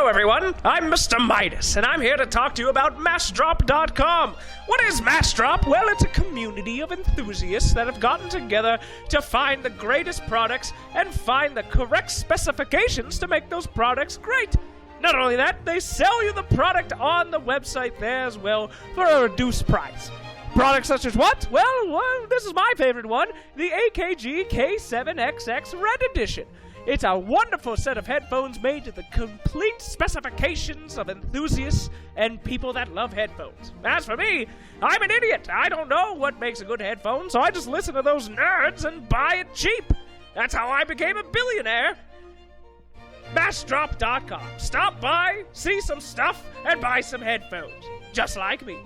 Hello, everyone. I'm Mr. Midas, and I'm here to talk to you about MassDrop.com. What is MassDrop? Well, it's a community of enthusiasts that have gotten together to find the greatest products and find the correct specifications to make those products great. Not only that, they sell you the product on the website there as well for a reduced price. Products such as what? Well, this is my favorite one, the AKG K7XX Red Edition. It's a wonderful set of headphones made to the complete specifications of enthusiasts and people that love headphones. As for me, I'm an idiot. I don't know what makes a good headphone, so I just listen to those nerds and buy it cheap. That's how I became a billionaire. MassDrop.com. Stop by, see some stuff, and buy some headphones. Just like me.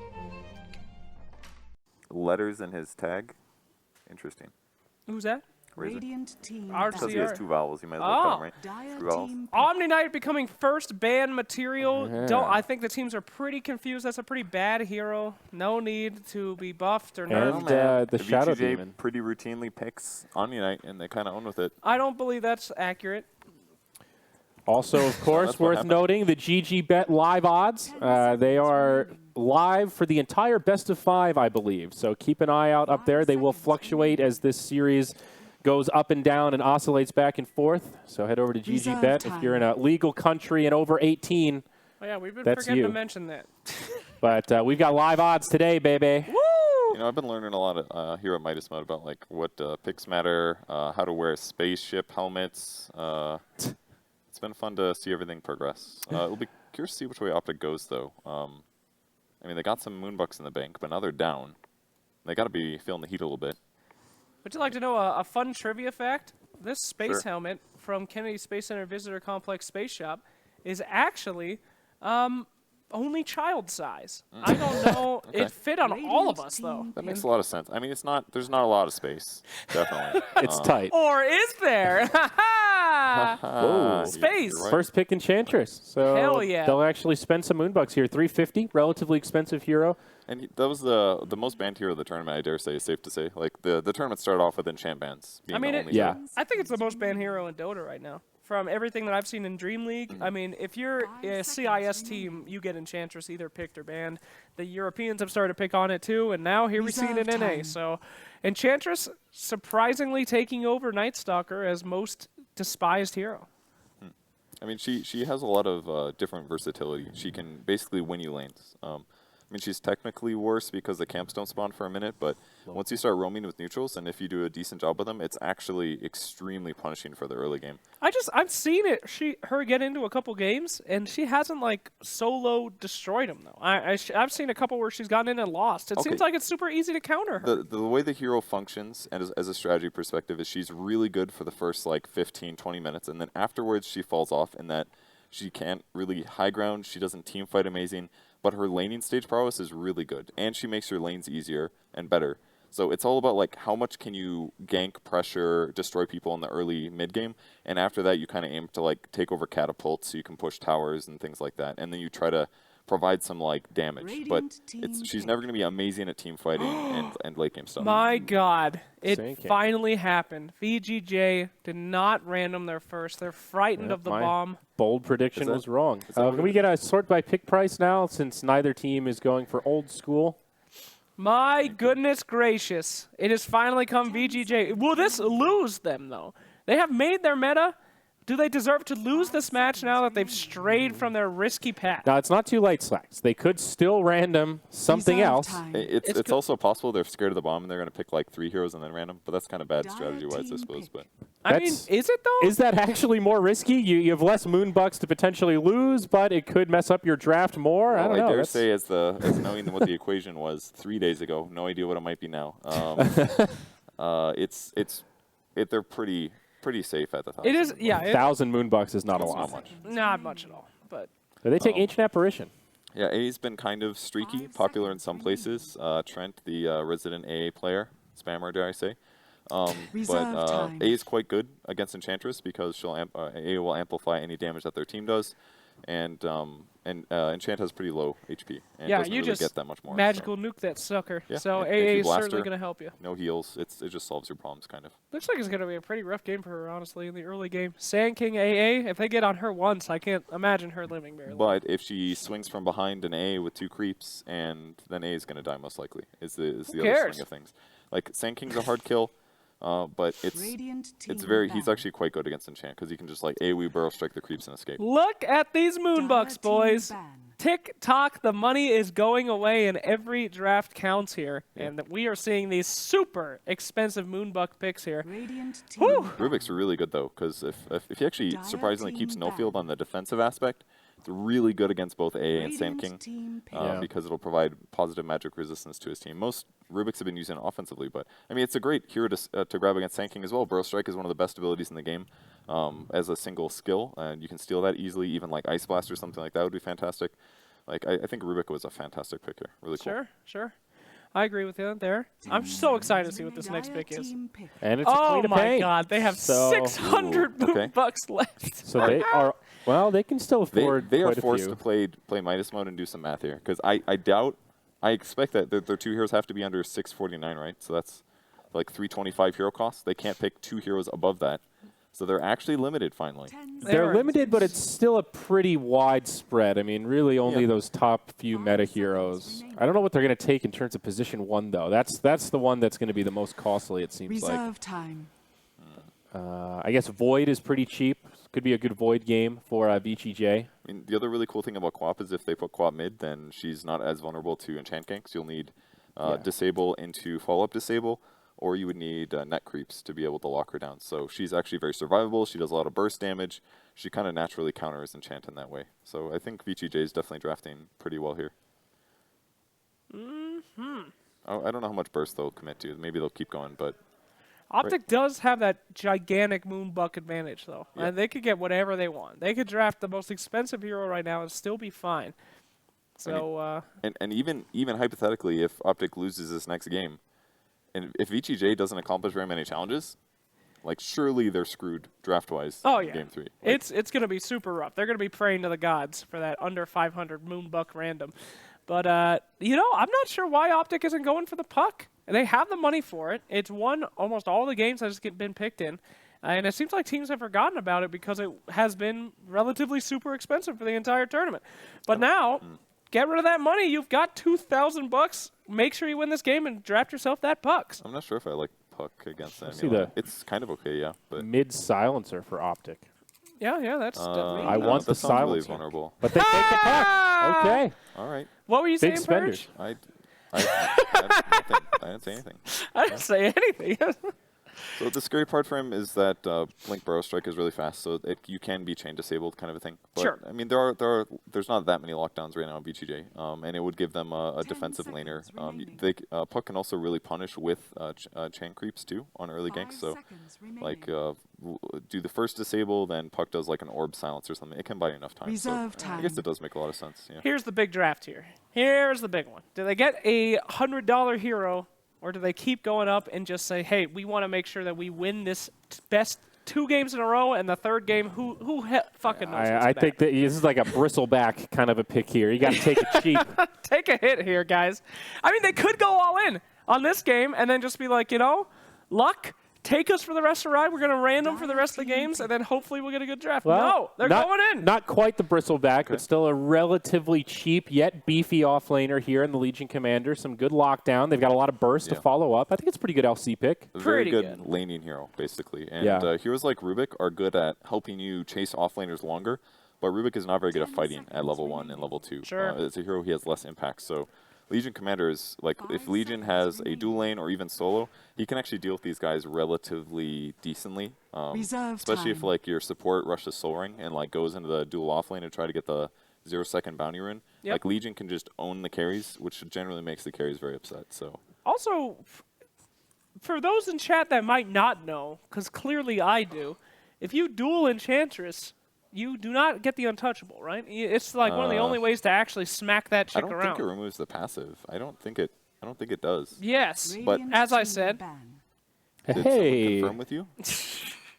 Letters in his tag. Interesting. Who's that? Radiant team. Because he has two vowels, you might as well cut them, right? Two vowels. Omni Knight becoming first ban material. I think the teams are pretty confused. That's a pretty bad hero. No need to be buffed or nerfed. And the Shadow VG.J Demon pretty routinely picks Omni Knight, and they kind of own with it. I don't believe that's accurate. Also, of course, worth noting the GG Bet live odds. They are live for the entire best of 5, I believe. So keep an eye out up there. They will fluctuate as this series goes up and down and oscillates back and forth. So head over to GG Bet if you're in a legal country and over 18. Oh yeah, we've been forgetting to mention that. But we've got live odds today, baby. Woo! You know, I've been learning a lot of here at Midas Mode about like what picks matter, how to wear spaceship helmets. It's been fun to see everything progress. It'll be curious to see which way OpTiC goes, though. I mean, they got some moonbucks in the bank, but now they're down. They got to be feeling the heat a little bit. Would you like to know a fun trivia fact? This space helmet from Kennedy Space Center Visitor Complex Space Shop is actually only child size. I don't know. It fit on all of us, though. That makes a lot of sense. I mean, it's not. There's not a lot of space. Definitely. It's tight. Or is there? Space. Right. First pick Enchantress. So Hell yeah. they'll actually spend some moonbucks here. 350, relatively expensive hero. And that was the most banned hero of the tournament, I dare say, is safe to say. Like, the tournament started off with enchant bans. I mean, yeah. I think it's the most banned hero in Dota right now. From everything that I've seen in Dream League, I mean, if you're a CIS team, you get Enchantress either picked or banned. The Europeans have started to pick on it too, and now here we see it in NA. So Enchantress surprisingly taking over Night Stalker as most despised hero. I mean, she has a lot of different versatility. She can basically win you lanes. I mean, she's technically worse because the camps don't spawn for a minute, but once you start roaming with neutrals, and if you do a decent job with them, it's actually extremely punishing for the early game. I've seen her get into a couple games, and she hasn't like solo destroyed them though. I've seen a couple where she's gotten in and lost. It seems like it's super easy to counter her. The way the hero functions, and as a strategy perspective, is she's really good for the first like 15, 20 minutes, and then afterwards she falls off in that she can't really high ground. She doesn't team fight amazing. But her laning stage prowess is really good, and she makes your lanes easier and better. So it's all about like how much can you gank, pressure, destroy people in the early mid game, and after that you kind of aim to like take over catapults so you can push towers and things like that, and then you try to provide some like damage. But she's never going to be amazing at team fighting and late game stuff. My God, it finally happened. VG.J did not random their first. They're frightened of the bomb. Bold prediction was wrong. Can we get a sort by pick price now, since neither team is going for old school? My goodness gracious. It has finally come VG.J. Will this lose them, though? They have made their meta. Do they deserve to lose this match now that they've strayed from their risky path? No, it's not too late, Slacks. They could still random something else. It's also possible they're scared of the bomb and they're going to pick like 3 heroes and then random, but that's kind of bad strategy-wise, I suppose. But I mean, is it though? Is that actually more risky? You have less moonbucks to potentially lose, but it could mess up your draft more. Well, I don't know. I dare say, as knowing what the equation was 3 days ago, no idea what it might be now. They're pretty safe at the top. It is, yeah. 1,000 moonbucks is not a lot. Not much. Not much at all. But they take Ancient Apparition. Yeah, A's been kind of streaky, popular in some places. Trent, the resident AA player, spammer, dare I say. But A is quite good against Enchantress because A will amplify any damage that their team does. and Enchant has pretty low HP. And Yeah, doesn't you really just get that much more. magical nuke that sucker. Yeah, So and if AA you is blast certainly her, going to help you. No heals. It just solves your problems, kind of. Looks like it's going to be a pretty rough game for her, honestly, in the early game. Sand King AA, if they get on her once, I can't imagine her living very long. But if she swings from behind an A with 2 creeps, and then A is going to die most likely, is the other swing of things. Like, Sand King's a hard kill, but he's actually quite good against Enchant, because he can just, like, AoE Burrow Strike the creeps and escape. Look at these Moonbucks, boys. Tick-tock, the money is going away, and every draft counts here. Yeah. And we are seeing these super expensive Moonbuck picks here. Rubik's really good, though, because if he actually surprisingly keeps no field on the defensive aspect, it's really good against both AA and Sand King, because it'll provide positive magic resistance to his team. Most Rubiks have been using it offensively, but I mean, it's a great hero to grab against Sand King as well. Burrow Strike is one of the best abilities in the game as a single skill, and you can steal that easily. Even like Ice Blast or something like that would be fantastic. Like, I think Rubik was a fantastic pick here. Really cool. Sure. I agree with you there. I'm so excited to see what this next pick is. And it's a clean my God, they have 600 Moonbucks left. So they are, well, they can still afford They are quite a forced few. to play Midas mode and do some math here, because I expect that their 2 heroes have to be under 649, right? So that's like 325 hero costs. They can't pick 2 heroes above that. So they're actually limited, finally. They're limited, but it's still a pretty wide spread. I mean, really only those top few meta heroes. I don't know what they're going to take in terms of position 1, though. That's the one that's going to be the most costly, it seems like. Time. I guess Void is pretty cheap. Could be a good Void game for VG.J. I mean, the other really cool thing about Quap is if they put Quap mid, then she's not as vulnerable to enchant ganks. You'll need disable into follow-up disable, or you would need net creeps to be able to lock her down. So she's actually very survivable. She does a lot of burst damage. She kind of naturally counters enchant in that way. So I think VG.J is definitely drafting pretty well here. I don't know how much burst they'll commit to. Maybe they'll keep going, but... OpTiC does have that gigantic Moonbuck advantage, though. Yeah. And they could get whatever they want. They could draft the most expensive hero right now and still be fine. So, and even hypothetically, if OpTiC loses this next game, and if VG.J doesn't accomplish very many challenges, like, surely they're screwed draft-wise in Game 3. Like, it's going to be super rough. They're going to be praying to the gods for that under 500 Moonbuck random. But, you know, I'm not sure why OpTiC isn't going for the puck. They have the money for it. It's won almost all the games that it's been picked in. And it seems like teams have forgotten about it because it has been relatively super expensive for the entire tournament. But now, get rid of that money. You've got $2,000. Make sure you win this game and draft yourself that pucks. I'm not sure if I like puck against that. It's kind of okay, yeah. But mid-silencer for OpTic. Yeah, that's definitely... I want the silencer. Really vulnerable. But they take the puck. Okay. All right. What were you Big saying, spenders. Purge? I didn't say anything. I didn't say anything. So the scary part for him is that Blink Burrow Strike is really fast, so you can be chain disabled, kind of a thing. But, Sure. I mean, there's not that many lockdowns right now in VG.J, and it would give them a defensive laner. Puck can also really punish with chain creeps too on early ganks. So, like, do the first disable, then Puck does like an orb silence or something. It can buy you enough time. I guess it does make a lot of sense. Yeah. Here's the big draft here. Here's the big one. Do they get a $100 hero? Or do they keep going up and just say, hey, we want to make sure that we win this best 2 games in a row, and the third game, who fucking knows? I think that this is like a bristleback kind of a pick here. You got to take it cheap. Take a hit here, guys. I mean, they could go all in on this game and then just be like, you know, luck. Take us for the rest of the ride. We're going to random for the rest of the games, and then hopefully we'll get a good draft. Well, no, they're going in. Not quite the bristleback, but still a relatively cheap yet beefy offlaner here in the Legion Commander. Some good lockdown. They've got a lot of burst to follow up. I think it's a pretty good LC pick. A very good laning hero, basically. And heroes like Rubik are good at helping you chase offlaners longer, but Rubik is not very good at fighting at level 1 and level 2. Sure. As a hero, he has less impact. So Legion Commander is, like, if Legion has a dual lane or even solo, he can actually deal with these guys relatively decently. Especially if, like, your support rushes Soul Ring and, like, goes into the dual off lane to try to get the 0-second bounty rune. Yep. Like, Legion can just own the carries, which generally makes the carries very upset. So Also, for those in chat that might not know, because clearly I do, if you dual Enchantress, you do not get the untouchable, right? It's like one of the only ways to actually smack that chick around. I don't think it removes the passive. I don't think it does. Yes, but as I said. Did someone confirm with you?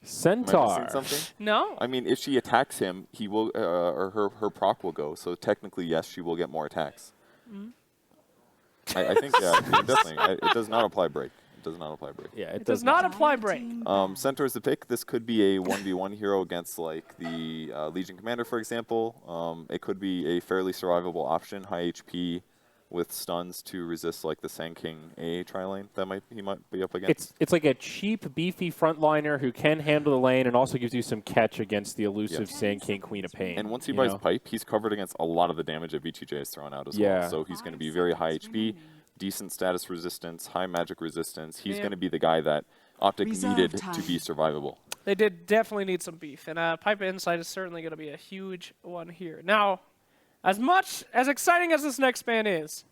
Centaur. Am I missing something? No. I mean, if she attacks him, he will, or her proc will go. So technically, yes, she will get more attacks. I think, yeah, definitely. It does not apply break. It does not apply break. Yeah, It does not apply break. Centaur's the pick. This could be a 1v1 hero against like the Legion Commander, for example. It could be a fairly survivable option, high HP with stuns to resist like the Sand King AA tri-lane that he might be up against. It's like a cheap, beefy frontliner who can handle the lane and also gives you some catch against the elusive Sand King Queen of Pain. And once he buys Pipe, he's covered against a lot of the damage that VG.J is throwing out as well. So he's going to be very high HP, decent status resistance, high magic resistance. He's going to be the guy that OpTiC needed to be survivable. They did definitely need some beef, and Pipe of Insight is certainly going to be a huge one here. Now, as exciting as this next ban is,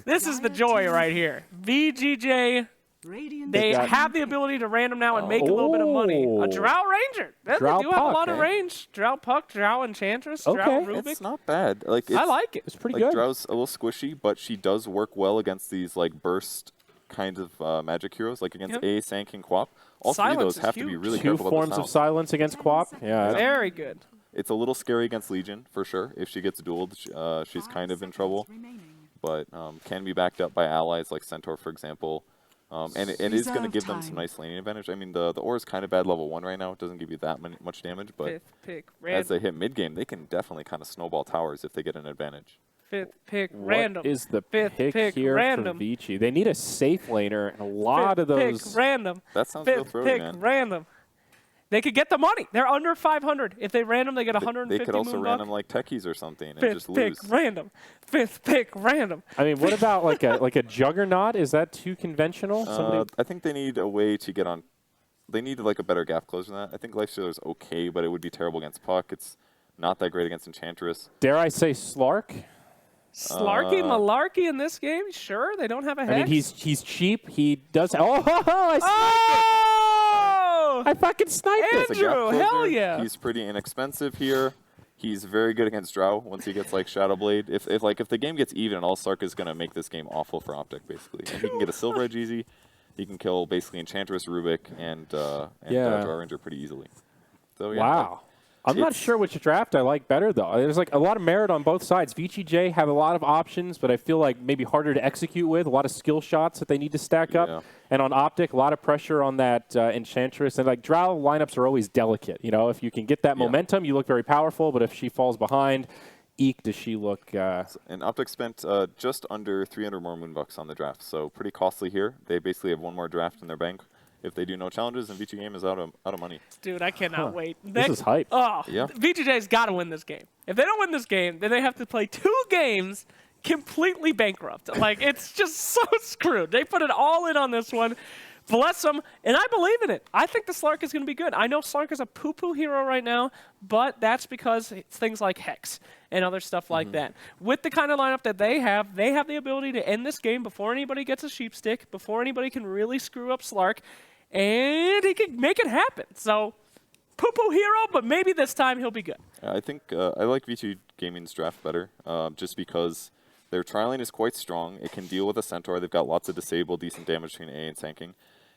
this is the joy right here. VG.J, they have the ability to random now and make a little bit of money. A Drow Ranger. They do have a lot of range. Drow Puck, Drow Enchantress, Drow Rubik. It's not bad. Like I like it. It's pretty like good. Drow's a little squishy, but she does work well against these like burst kind of magic heroes, like against A, Sand King, Quap. All three of those have to be really careful about Two forms of silence against Quap. Yeah. Very good. It's a little scary against Legion, for sure. If she gets dueled, she's kind of in trouble. But can be backed up by allies like Centaur, for example. And it is going to give them some nice laning advantage. I mean, the ore is kind of bad level 1 right now. It doesn't give you that much damage. But as they hit mid-game, they can definitely kind of snowball towers if they get an advantage. Fifth pick, random. What is the Fifth pick here random. for Vici? They need a safe laner, and a lot of those. Pick, random. That sounds real throaty, man. Random. They could get the money. They're under 500. If they random, they get 150. They could also moonduck. random like techies or something and Fifth just pick, lose. random. Fifth pick, random. I mean, what about like a Juggernaut? Is that too conventional? I think they need a way to get on. They need like a better gap closer than that. I think Lifestealer's okay, but it would be terrible against Puck. It's not that great against Enchantress. Dare I say Slark? Slarky malarkey in this game? Sure, they don't have a hex. I mean, he's cheap. He does. I fucking sniped it. Andrew, hell yeah. He's pretty inexpensive here. He's very good against Drow once he gets like Shadow Blade. If the game gets even, all Slark is gonna make this game awful for OpTic basically. And he can get a Silver Edge easy. He can kill basically Enchantress, Rubik, and Drow Ranger pretty easily. So yeah. Wow. I'm not sure which draft I like better, though. There's like a lot of merit on both sides. VG.J have a lot of options, but I feel like maybe harder to execute with. A lot of skill shots that they need to stack up. And on OpTic, a lot of pressure on that Enchantress. And like Drow lineups are always delicate. You know, if you can get that momentum, you look very powerful. But if she falls behind, eek, does she look... And OpTic spent just under 300 more moonbucks on the draft, so pretty costly here. They basically have one more draft in their bank. If they do no challenges, then VG Game is out of money. Dude, I cannot wait. This is hype. Oh, yeah. VG.J's got to win this game. If they don't win this game, then they have to play 2 games completely bankrupt. Like, it's just so screwed. They put it all in on this one. Bless them. And I believe in it. I think the Slark is going to be good. I know Slark is a poo-poo hero right now, but that's because it's things like Hex and other stuff like that. With the kind of lineup that they have the ability to end this game before anybody gets a sheep stick, before anybody can really screw up Slark. And he can make it happen. So, poo-poo hero, but maybe this time he'll be good. I think I like V2 Gaming's draft better, just because their tri-lane is quite strong. It can deal with a Centaur. They've got lots of disable, decent damage between A and Sand King.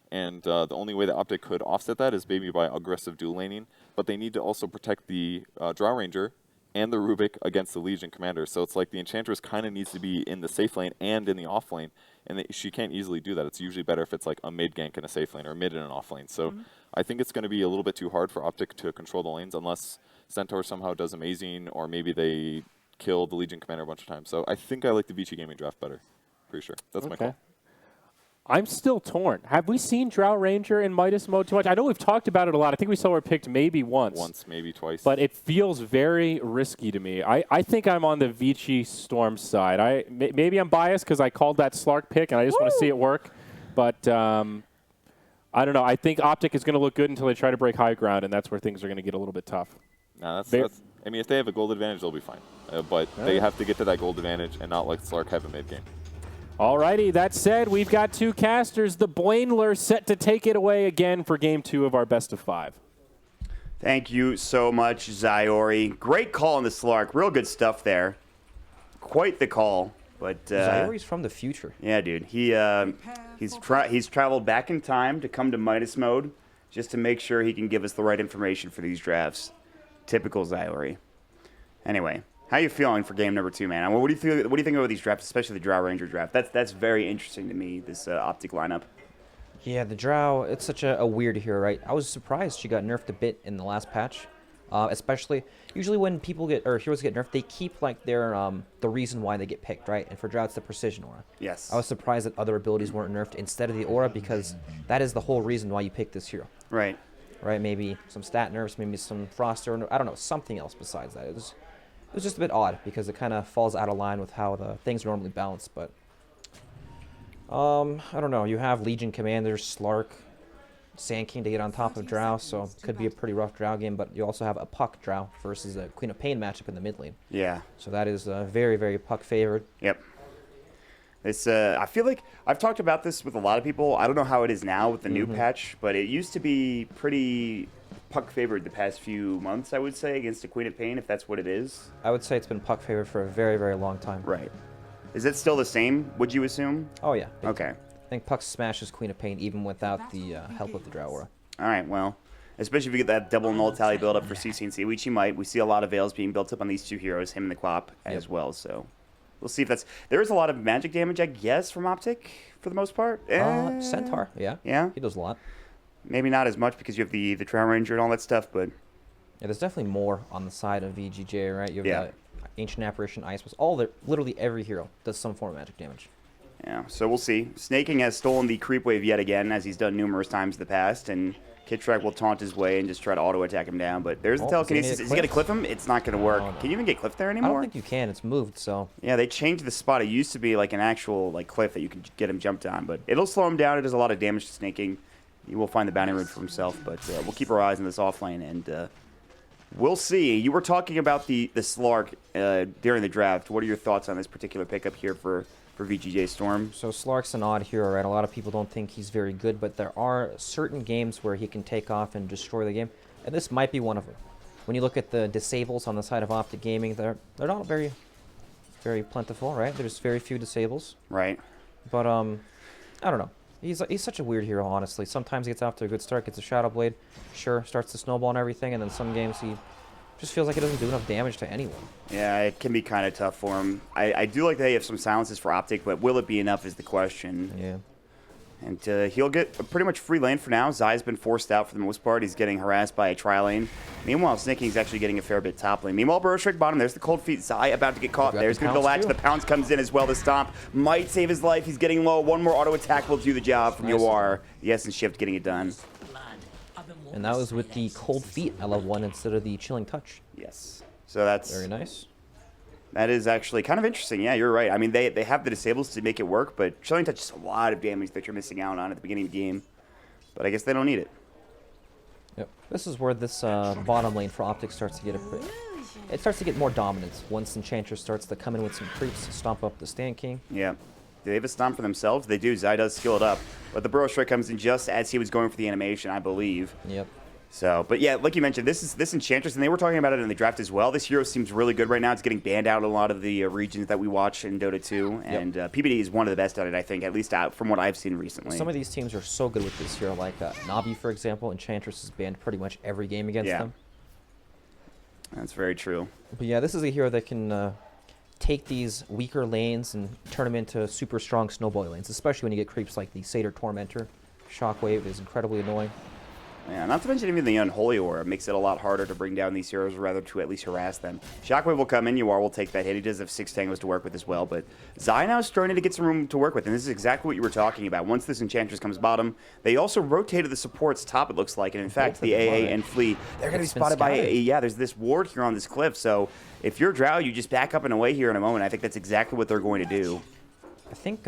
And the only way that OpTic could offset that is maybe by aggressive dual laning. But they need to also protect the Drow Ranger and the Rubik against the Legion Commander. So it's like the Enchantress kind of needs to be in the safe lane and in the off lane. And she can't easily do that. It's usually better if it's like a mid gank in a safe lane or a mid in an off lane. So I think it's going to be a little bit too hard for OpTic to control the lanes unless Centaur somehow does amazing or maybe they kill the Legion Commander a bunch of times. So I think I like the VG Gaming draft better. Pretty sure. That's my call. I'm still torn. Have we seen Drow Ranger in Midas mode too much? I know we've talked about it a lot. I think we saw her picked maybe once. Once, maybe twice. But it feels very risky to me. I think I'm on the Vici Storm side. Maybe I'm biased because I called that Slark pick and I just want to see it work. But I don't know. I think OpTic is going to look good until they try to break high ground, and that's where things are going to get a little bit tough. No, I mean, if they have a gold advantage, they'll be fine. But they have to get to that gold advantage and not let Slark have a mid game. Alrighty, that said, we've got 2 casters. The Blainler set to take it away again for Game 2 of our Best of 5. Thank you so much, Zyori. Great call on the Slark. Real good stuff there. Quite the call. But Zyori's from the future. Yeah, dude. He's traveled back in time to come to Midas mode. just to make sure he can give us the right information for these drafts. Typical Zyori. Anyway, how you feeling for game number 2, man? What do you think about these drafts, especially the Drow Ranger draft? That's very interesting to me, this OpTiC lineup. Yeah, the Drow, it's such a weird hero, right? I was surprised she got nerfed a bit in the last patch. Especially, usually when heroes get nerfed, they keep like their the reason why they get picked, right? And for Drow, it's the precision aura. Yes. I was surprised that other abilities weren't nerfed instead of the aura, because that is the whole reason why you pick this hero. Right. Right? Maybe some stat nerfs, maybe some frost, or I don't know, something else besides that. It was just a bit odd because it kind of falls out of line with how the things normally balance. But I don't know. You have Legion Commanders, Slark, Sand King to get on top of Drow, so it could be a pretty rough Drow game. But you also have a Puck Drow versus a Queen of Pain matchup in the mid lane. Yeah. So that is very, very Puck favored. Yep. It's I feel like I've talked about this with a lot of people. I don't know how it is now with the new patch, but it used to be pretty Puck favored the past few months, I would say, against the Queen of Pain, if that's what it is. I would say it's been Puck favored for a very, very long time. Right. Is it still the same, would you assume? Oh, yeah. Okay. I think Puck smashes Queen of Pain even without the help of the Drow Aura. All right, well, especially if you get that double null tally build up for CC and C, which you might. We see a lot of Veils being built up on these two heroes, him and the Quap as well, so we'll see if that's... There is a lot of magic damage, I guess, from OpTiC for the most part. Centaur, yeah. Yeah? He does a lot. Maybe not as much because you have the Drow Ranger and all that stuff, but... Yeah, there's definitely more on the side of VG.J, right? You have Yeah. the Ancient Apparition, Ice was literally every hero does some form of magic damage. Yeah, so we'll see. Snaking has stolen the creep wave yet again, as he's done numerous times in the past, and Kitrak will taunt his way and just try to auto-attack him down, but there's the telekinesis. Is he going to cliff him? It's not going to work. Oh, no. Can you even get cliff there I anymore? don't think you can. It's moved, so... Yeah, they changed the spot. It used to be like an actual cliff that you could get him jumped on, but it'll slow him down. It does a lot of damage to Snaking. He will find the bounty route for himself, but we'll keep our eyes on this offlane, and we'll see. You were talking about the Slark during the draft. What are your thoughts on this particular pickup here for VG.J Storm? So Slark's an odd hero, right? A lot of people don't think he's very good, but there are certain games where he can take off and destroy the game, and this might be one of them. When you look at the disables on the side of OpTiC Gaming, they're not very, very plentiful, right? There's very few disables. Right. But I don't know. He's such a weird hero, honestly. Sometimes he gets off to a good start, gets a Shadow Blade, sure, starts to snowball and everything, and then some games he just feels like he doesn't do enough damage to anyone. Yeah, it can be kind of tough for him. I do like that he have some silences for OpTiC, but will it be enough is the question. Yeah. And he'll get a pretty much free lane for now. Zai's been forced out for the most part. He's getting harassed by a tri-lane. Meanwhile, Snaking's actually getting a fair bit top lane. Meanwhile, Burrow Strike bottom. There's the cold feet. Zai about to get caught. There's going to be the latch. The pounce comes in as well. The stomp might save his life. He's getting low. One more auto attack will do the job from Yawar. The Essence Shift getting it done. And that was with the cold feet at level 1 instead of the chilling touch. Yes. So that's... Very nice. That is actually kind of interesting. Yeah, you're right. I mean, they have the disables to make it work, but Chilling Touch is a lot of damage that you're missing out on at the beginning of the game. But I guess they don't need it. Yep. This is where this bottom lane for OpTiC starts to get it starts to get more dominance once Enchantress starts to come in with some creeps, stomp up the Stand King. Yeah. Do they have a stomp for themselves? They do. Zai does skill it up. But the Burrow Strike comes in just as he was going for the animation, I believe. Yep. So, but yeah, like you mentioned, this Enchantress, and they were talking about it in the draft as well. This hero seems really good right now. It's getting banned out in a lot of the regions that we watch in Dota 2, and PBD is one of the best at it, I think, at least from what I've seen recently. Some of these teams are so good with this hero, like Navi, for example. Enchantress is banned pretty much every game against them. That's very true. But yeah, this is a hero that can take these weaker lanes and turn them into super strong snowball lanes, especially when you get creeps like the Satyr Tormentor. Shockwave is incredibly annoying. Yeah, not to mention even the Unholy Aura makes it a lot harder to bring down these heroes, rather to at least harass them. Shockwave will come in, Yawar will take that hit. He does have 6 tangos to work with as well, but Zai now is starting to get some room to work with, and this is exactly what you were talking about. Once this Enchantress comes bottom, they also rotated the supports top, it looks like, and in fact, the AA and Flea, they're going to be spotted by there's this ward here on this cliff, so if you're Drow, you just back up and away here in a moment. I think that's exactly what they're going to do. I think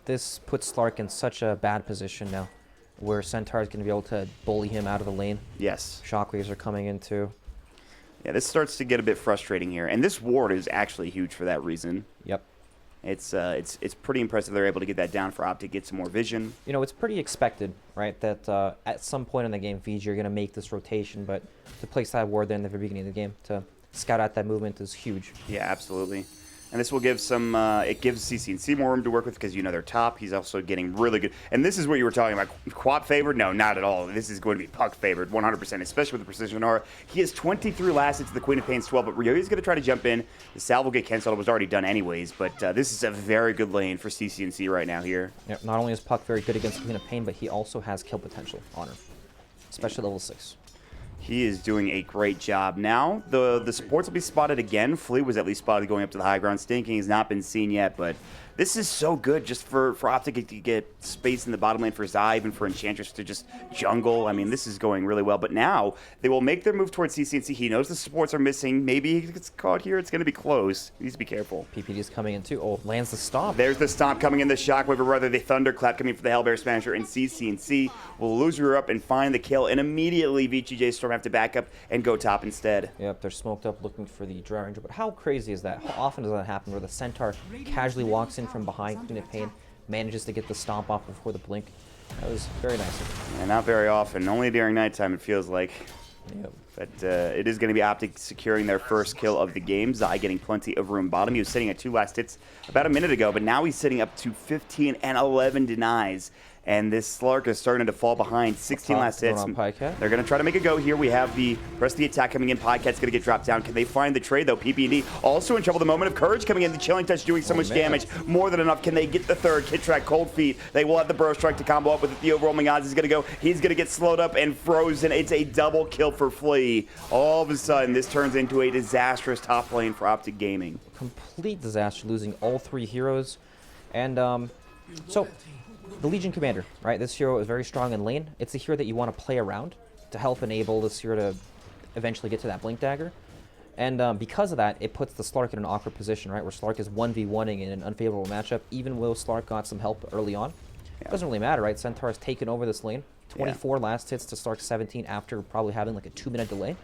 this puts Slark in such a bad position now, where Centaur is going to be able to bully him out of the lane. Yes. Shockwaves are coming in too. Yeah, this starts to get a bit frustrating here, and this ward is actually huge for that reason. Yep. It's pretty impressive they're able to get that down for OpTiC, get some more vision. You know, it's pretty expected, right, that at some point in the game, VG are going to make this rotation, but to place that ward there in the very beginning of the game to scout out that movement is huge. Yeah, absolutely. And this will give some, it gives CCNC more room to work with because, you know, they're top. He's also getting really good. And this is what you were talking about. Quap favored? No, not at all. This is going to be puck favored, 100%, especially with the precision aura. He has 23 last hits to the Queen of Pain's 12, but Ryoya's going to try to jump in. The salve will get canceled. It was already done anyways, but this is a very good lane for CCNC right now here. Yep, not only is Puck very good against Queen of Pain, but he also has kill potential on her, especially level 6. He is doing a great job. Now, the supports will be spotted again. Flea was at least spotted going up to the high ground. Stinking has not been seen yet, but this is so good just for OpTiC to get space in the bottom lane for Zai, even for Enchantress to just jungle. I mean, this is going really well. But now, they will make their move towards CCNC. He knows the supports are missing. Maybe he gets caught here. It's going to be close. He needs to be careful. PPD is coming in too. Oh, lands the stomp. There's the stomp coming in, the shockwave, or rather the thunderclap coming for the Hellbear Smasher, and CCNC will lose her up and find the kill, and immediately VG.J Storm have to back up and go top instead. Yep, they're smoked up looking for the Dry Ranger, but how crazy is that? How often does that happen where the Centaur casually walks in from behind Queen of Pain, manages to get the stomp off before the blink? That was very nice of him. Yeah, not very often. Only during nighttime, it feels like. Yep. But it is going to be OpTiC securing their first kill of the game. Zai getting plenty of room bottom. He was sitting at 2 last hits about a minute ago, but now he's sitting up to 15 and 11 denies. And this Slark is starting to fall behind. 16 last hits. They're going to try to make a go here. We have the rest of the attack coming in. Podcat's going to get dropped down. Can they find the trade, though? PP&D also in trouble. The moment of courage coming in. The Chilling Touch doing so much damage. More than enough. Can they get the third? Kid Track, Cold Feet. They will have the Burrow Strike to combo up with it. The overwhelming odds is going to go. He's going to get slowed up and frozen. It's a double kill for Flea. All of a sudden, this turns into a disastrous top lane for OpTiC Gaming. Complete disaster, losing all 3 heroes. And so the Legion Commander, right? This hero is very strong in lane. It's a hero that you want to play around to help enable this hero to eventually get to that Blink Dagger. And because of that, it puts the Slark in an awkward position, right? Where Slark is 1v1ing in an unfavorable matchup, even though Slark got some help early on. It doesn't really matter, right? Centaur has taken over this lane. 24 last hits to Slark's 17 after probably having like a 2-minute delay.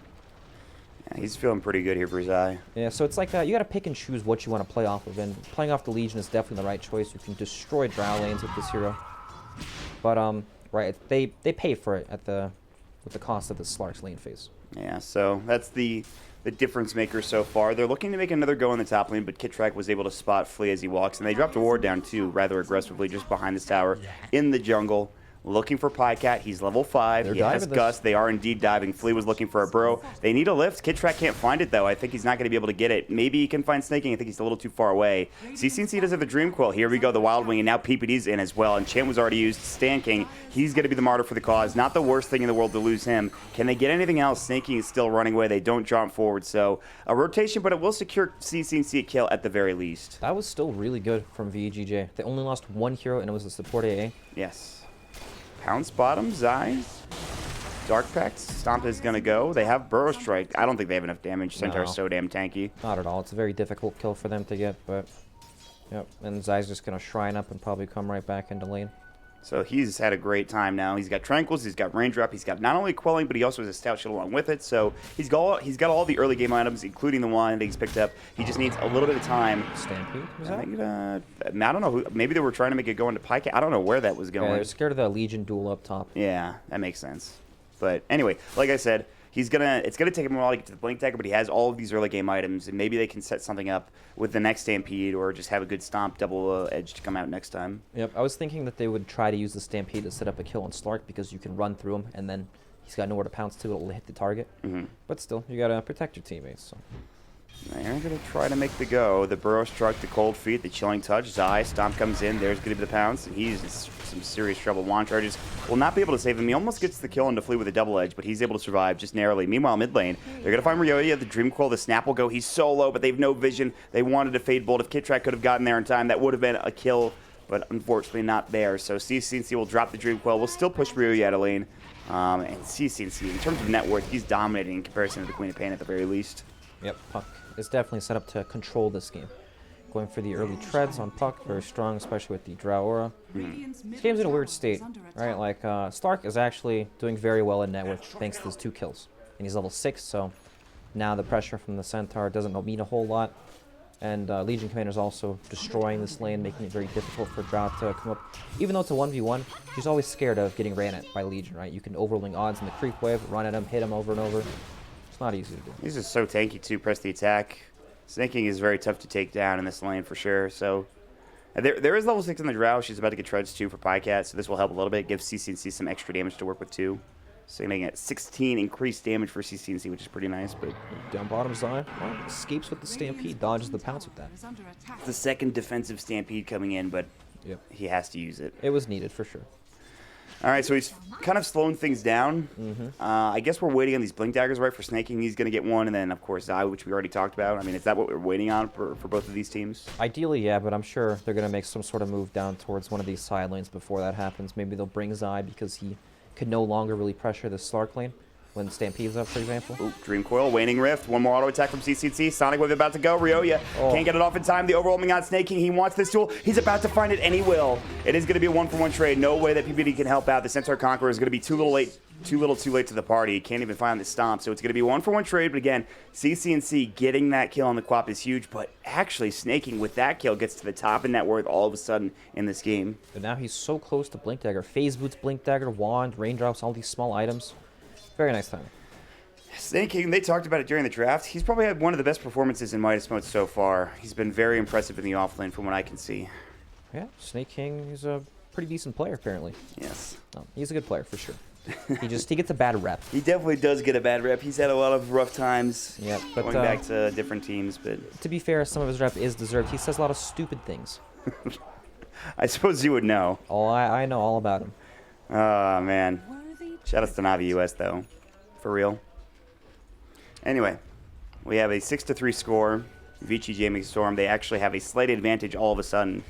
Yeah, he's feeling pretty good here for Zai. Yeah, so it's like you got to pick and choose what you want to play off of, and playing off the Legion is definitely the right choice. You can destroy drow lanes with this hero, but right, they pay for it with the cost of the Slark's lane phase. Yeah, so that's the difference maker so far. They're looking to make another go in the top lane, but Kittrack was able to spot Flea as he walks, and they dropped a ward down too, rather aggressively, just behind this tower in the jungle. Looking for Pycat. He's level 5. He has Gust. They are indeed diving. Flea was looking for a burrow. They need a lift. Kittrack can't find it, though. I think he's not going to be able to get it. Maybe he can find Snaking. I think he's a little too far away. CCNC does have the Dream Quill. Here we go, the Wild Wing, and now PPD's in as well. Enchant was already used. Stan King, he's going to be the martyr for the cause. Not the worst thing in the world to lose him. Can they get anything else? Snaking is still running away. They don't jump forward, so a rotation, but it will secure CCNC a kill at the very least. That was still really good from VG.J. They only lost 1 hero, and it was the support AA. Yes. Pounce bottom, Zai. Dark Pact, Stomp is going to go. They have Burrow Strike. I don't think they have enough damage. Centaur's so damn tanky. Not at all. It's a very difficult kill for them to get, but yep. And Zai's just going to Shrine up and probably come right back into lane. So he's had a great time now. He's got Tranquils, he's got Raindrop, he's got not only Quelling, but he also has a Stout Shield along with it. So he's got all the early game items, including the one that he's picked up. He just needs a little bit of time. Stampede? I don't know. Maybe they were trying to make it go into Pycat. I don't know where that was going. Yeah, they're scared of the Legion duel up top. Yeah, that makes sense. But anyway, like I said, it's gonna take him a while to get to the Blink Dagger, but he has all of these early game items, and maybe they can set something up with the next Stampede, or just have a good Stomp double edge to come out next time. Yep, I was thinking that they would try to use the Stampede to set up a kill on Slark, because you can run through him, and then he's got nowhere to pounce to, it'll hit the target. But still, you gotta protect your teammates. So. They're going to try to make the go. The Burrow Struck, the Cold Feet, the Chilling Touch. Zai, Stomp comes in. There's going to be the pounce, and he's in some serious trouble. Wand Charges will not be able to save him. He almost gets the kill into Flea with a double edge, but he's able to survive just narrowly. Meanwhile, mid lane, they're going to find Ryoya. The Dream Quill, the Snap will go. He's so low, but they have no vision. They wanted a Fade Bolt. If Kittrack could have gotten there in time, that would have been a kill, but unfortunately not there. So CCNC will drop the Dream Quill. We'll still push Ryoya out of lane. And CCNC, in terms of net worth, he's dominating in comparison to the Queen of Pain at the very least. Yep, Puck is definitely set up to control this game. Going for the early treads on Puck, very strong, especially with the Drow Aura. This game's in a weird state, right? Like, Stark is actually doing very well in net worth thanks to his 2 kills. And he's level 6, so now the pressure from the Centaur doesn't mean a whole lot. And Legion Commander is also destroying this lane, making it very difficult for Drow to come up. Even though it's a 1v1, he's always scared of getting ran at by Legion, right? You can overwhelming odds in the creep wave, run at him, hit him over and over. Not easy to do. He's just so tanky too. Press the attack. Snaking is very tough to take down in this lane for sure. So there is level 6 in the Drow. She's about to get Treads too for Pycat, so this will help a little bit. Give CCNC some extra damage to work with too. So you're getting 16 increased damage for CCNC, which is pretty nice. But Down bottom side, well, escapes with the Stampede, dodges the pounce with that. it's the second defensive Stampede coming in, but Yep. he has to use it. It was needed for sure. All right, so he's kind of slowing things down. I guess we're waiting on these Blink Daggers, right, for Snaking. He's going to get one, and then, of course, Zai, which we already talked about. I mean, is that what we're waiting on for both of these teams? Ideally, yeah, but I'm sure they're going to make some sort of move down towards one of these side lanes before that happens. Maybe they'll bring Zai because he could no longer really pressure the Slark lane when Stampede's up, for example. Ooh, Dream Coil, Waning Rift, one more auto attack from CCNC. Sonic Wave about to go. Ryoya can't get it off in time. The overwhelming on Snaking. He wants this tool. He's about to find it, and he will. It is going to be a 1-for-1 trade. No way that PPD can help out. The Centaur Conqueror is going to be too little too late to the party. He can't even find the stomp. So it's going to be a 1-for-1 trade. But again, CCNC getting that kill on the Quap is huge. But actually, Snaking with that kill gets to the top in net worth all of a sudden in this game. And now he's so close to Blink Dagger. Phase Boots, Blink Dagger, Wand, Raindrops, all these small items. Very nice time. Snaking, they talked about it during the draft. He's probably had one of the best performances in Midas mode so far. He's been very impressive in the offlane from what I can see. Yeah, Snake King is a pretty decent player, apparently. Yes. Oh, he's a good player, for sure. he gets a bad rep. He definitely does get a bad rep. He's had a lot of rough times Yeah, but going back to different teams, but to be fair, some of his rep is deserved. He says a lot of stupid things. I suppose you would know. Oh, I know all about him. Oh, man. Shout out to Navi US, though. For real. Anyway, we have a 6-3 score. VG.J makes Storm. They actually have a slight advantage all of a sudden.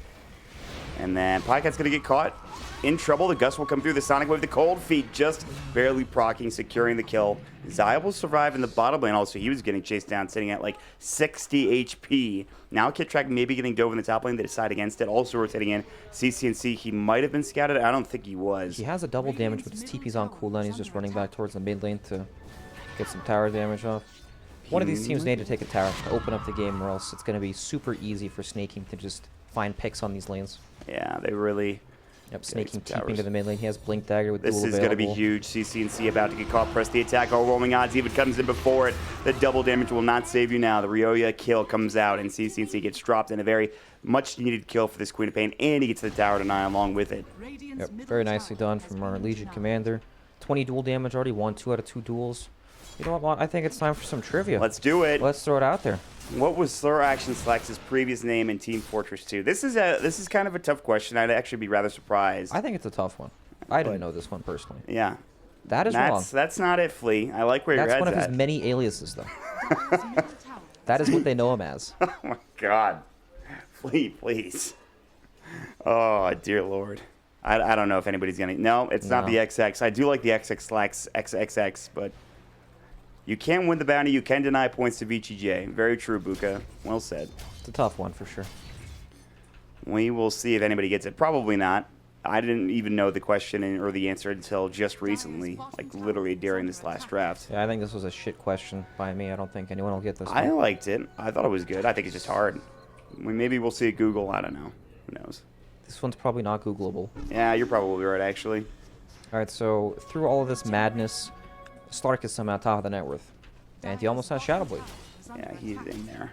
And then Pycat's going to get caught. In trouble. The Gust will come through. The Sonic Wave. The Cold Feet just barely proccing, securing the kill. Zai will survive in the bottom lane. Also, he was getting chased down, sitting at like 60 HP. Now Kit Track maybe getting dove in the top lane. They decide against it. Also rotating in. CCNC, he might have been scouted. I don't think he was. He has a double damage, but his TP's on cooldown. He's just running back towards the mid lane to get some tower damage off. One of these teams need to take a tower to open up the game, or else it's going to be super easy for Snaking to just find picks on these lanes. Yeah, they really... Yep, Snaking keeping to the mid lane. He has Blink Dagger with dual This is available. going to be huge. CCNC about to get caught. Press the attack. Overwhelming odds even comes in before it. The double damage will not save you now. The Ryoya kill comes out, and CCNC gets dropped in a very much-needed kill for this Queen of Pain, and he gets the tower deny along with it. Yep, very nicely done from our Legion Commander. 20 dual damage already. Won 2 out of 2 duels. You know what, I think it's time for some trivia. Let's do it. Let's throw it out there. What was Slur Action Slacks' previous name in Team Fortress 2? This is kind of a tough question. I'd actually be rather surprised. I think it's a tough one. I didn't know this one personally. Yeah. That is wrong. That's not it, Flea. I like where your That's head's one of at. his many aliases, though. That is what they know him as. Oh, my God. Flea, please. Oh, dear Lord. I don't know if anybody's going to... No, it's not the XX. I do like the XX Slacks XXX, but... You can win the bounty. You can deny points to VG.J. Very true, Buka. Well said. It's a tough one for sure. We will see if anybody gets it. Probably not. I didn't even know the question or the answer until just recently, like literally during this last draft. Yeah, I think this was a shit question by me. I don't think anyone will get this I one. liked it. I thought it was good. I think it's just hard. Maybe we'll see it Google. I don't know. Who knows? This one's probably not Googleable. Yeah, you're probably right, actually. All right, so through all of this madness, Stark is somehow top of the net worth. And he almost has Shadow Blade. Yeah, he's in there.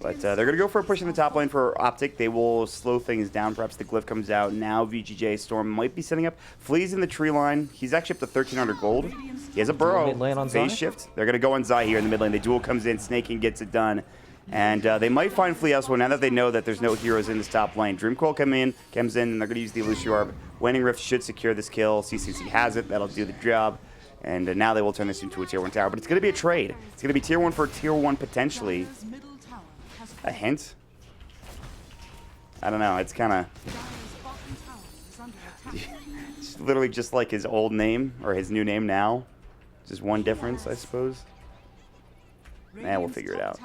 But they're going to go for a push in the top lane for OpTiC. They will slow things down. Perhaps the glyph comes out. Now VG.J Storm might be setting up. Flea's in the tree line. He's actually up to 1,300 gold. He has a burrow. Mid lane on Phase Zai? shift. They're going to go on Zai here in the mid lane. The duel comes in. Snaking gets it done. And they might find Flea elsewhere now that they know that there's no heroes in this top lane. Dreamcoil comes in, and they're going to use the Illusion Orb. Waning Rift should secure this kill. CCC has it. That'll do the job. And now they will turn this into a Tier 1 tower. But it's going to be a trade. It's going to be Tier 1 for Tier 1 potentially. A hint? I don't know. It's kind of... It's literally just like his old name, or his new name now. Just one difference, I suppose. We'll figure it out.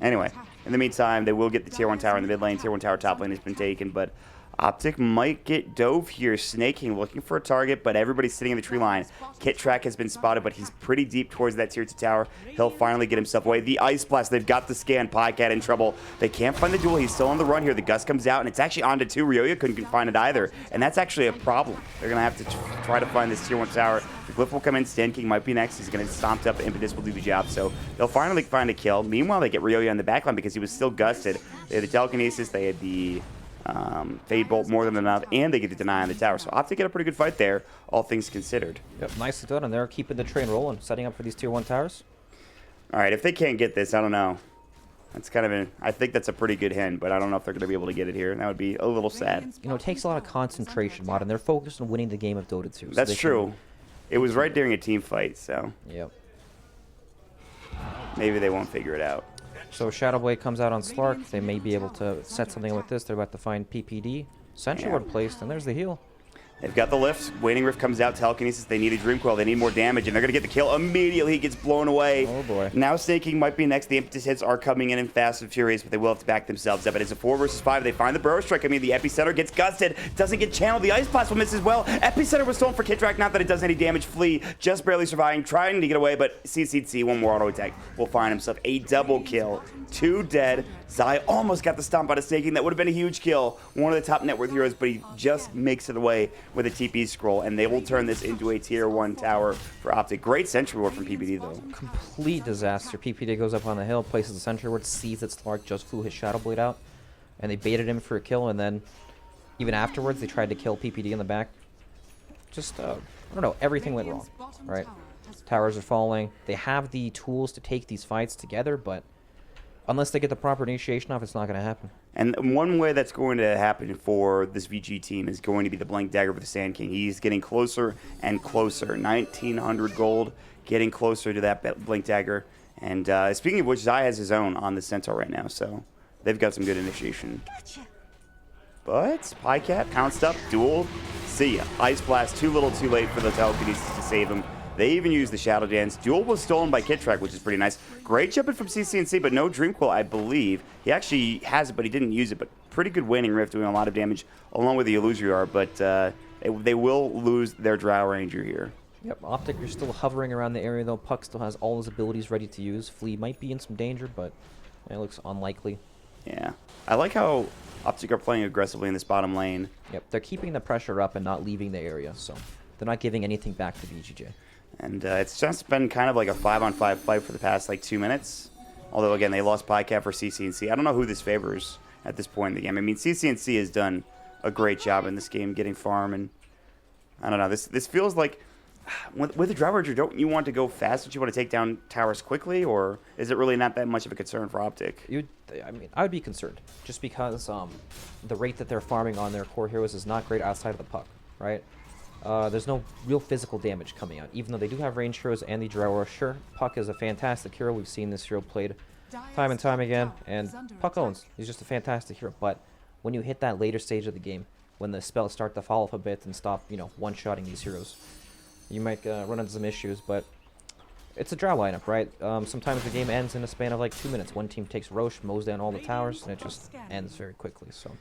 Anyway, in the meantime, they will get the Tier 1 tower in the mid lane. Tier 1 tower top lane has been taken, but OpTiC might get dove here. Snaking, looking for a target, but everybody's sitting in the tree line. KitTrack has been spotted, but he's pretty deep towards that tier 2 tower. He'll finally get himself away. The Ice Blast, they've got the scan. PyCat in trouble. They can't find the duel. He's still on the run here. The Gust comes out, and it's actually onto 2. Ryoya couldn't find it either, and that's actually a problem. They're going to have to try to find this tier 1 tower. The Glyph will come in. Stan King might be next. He's going to stomped up. Impetus will do the job, so they'll finally find a kill. Meanwhile, they get Ryoya on the backline because he was still gusted. They had the Telekinesis. They had the Fade Bolt more than enough, and they get the Deny on the tower. So OpTiC get a pretty good fight there, all things considered. Yep, nicely done, and they're keeping the train rolling, setting up for these tier 1 towers. All right, if they can't get this, I don't know. That's kind of I think that's a pretty good hint, but I don't know if they're going to be able to get it here. That would be a little sad. You know, it takes a lot of concentration, Mod, and they're focused on winning the game of Dota 2. So that's true. It was right during a team fight, so yep. Maybe they won't figure it out. So Shadow Blade comes out on Slark. They may be able to set something with this. They're about to find PPD. Sentry Ward placed, and there's the heal. They've got the lift. Waning Rift comes out. Telekinesis. They need a Dream Coil. They need more damage, and they're going to get the kill immediately. He gets blown away. Oh, boy. Now Snaking might be next. The Impetus hits are coming in Fast and Furious, but they will have to back themselves up. It is a 4 versus 5. They find the Burrow Strike. I mean, the Epicenter gets gusted. Doesn't get channeled. The Ice Blast will miss as well. Epicenter was stolen for KitTrack. Not that it does any damage. Flea just barely surviving, trying to get away, but CCC, one more auto attack, will find himself a double kill. 2 dead. Zai almost got the stomp out of Snaking. That would have been a huge kill. One of the top net worth heroes, but he just makes it away with a TP scroll, and they will turn this into a tier 1 tower for OpTiC. Great Sentry Ward from PPD, though. Complete disaster. PPD goes up on the hill, places the Sentry Ward, sees that Slark just flew his Shadow Blade out, and they baited him for a kill, and then even afterwards, they tried to kill PPD in the back. Just, I don't know, everything went wrong, right? Towers are falling. They have the tools to take these fights together, but unless they get the proper initiation off, it's not going to happen. And one way that's going to happen for this VG team is going to be the Blink Dagger with the Sand King. He's getting closer and closer. 1,900 gold, getting closer to that Blink Dagger. And speaking of which, Zai has his own on the Centaur right now, so they've got some good initiation. But PyCat pounced up, duel, see ya. Ice Blast too little too late for the Telekinesis to save him. They even used the Shadow Dance. Duel was stolen by KitTrack, which is pretty nice. Great jumping from CCNC, but no Dream Coil, I believe. He actually has it, but he didn't use it. But pretty good Waning Rift, doing a lot of damage along with the Illusory. But they will lose their Drow Ranger here. Yep, OpTiC are still hovering around the area, though. Puck still has all his abilities ready to use. Flea might be in some danger, but it looks unlikely. Yeah. I like how OpTiC are playing aggressively in this bottom lane. Yep, they're keeping the pressure up and not leaving the area, so they're not giving anything back to VG.J. And it's just been kind of like a 5-on-5 fight for the past, 2 minutes. Although, again, they lost PyCat for CCNC. I don't know who this favors at this point in the game. I mean, CCNC has done a great job in this game getting farm, and I don't know. This feels like, with the Drow Ranger, don't you want to go fast? Don't you want to take down towers quickly, or is it really not that much of a concern for OpTiC? I would be concerned, just because the rate that they're farming on their core heroes is not great outside of the Puck, right? There's no real physical damage coming out, even though they do have range heroes and the Drow. Sure, Puck is a fantastic hero. We've seen this hero played time and time again, and Puck owns. He's just a fantastic hero. But when you hit that later stage of the game, when the spells start to fall off a bit and stop, one-shotting these heroes, you might run into some issues. But it's a Drow lineup, right? Sometimes the game ends in a span of 2 minutes. One team takes Roche, mows down all the towers, and it just ends very quickly. So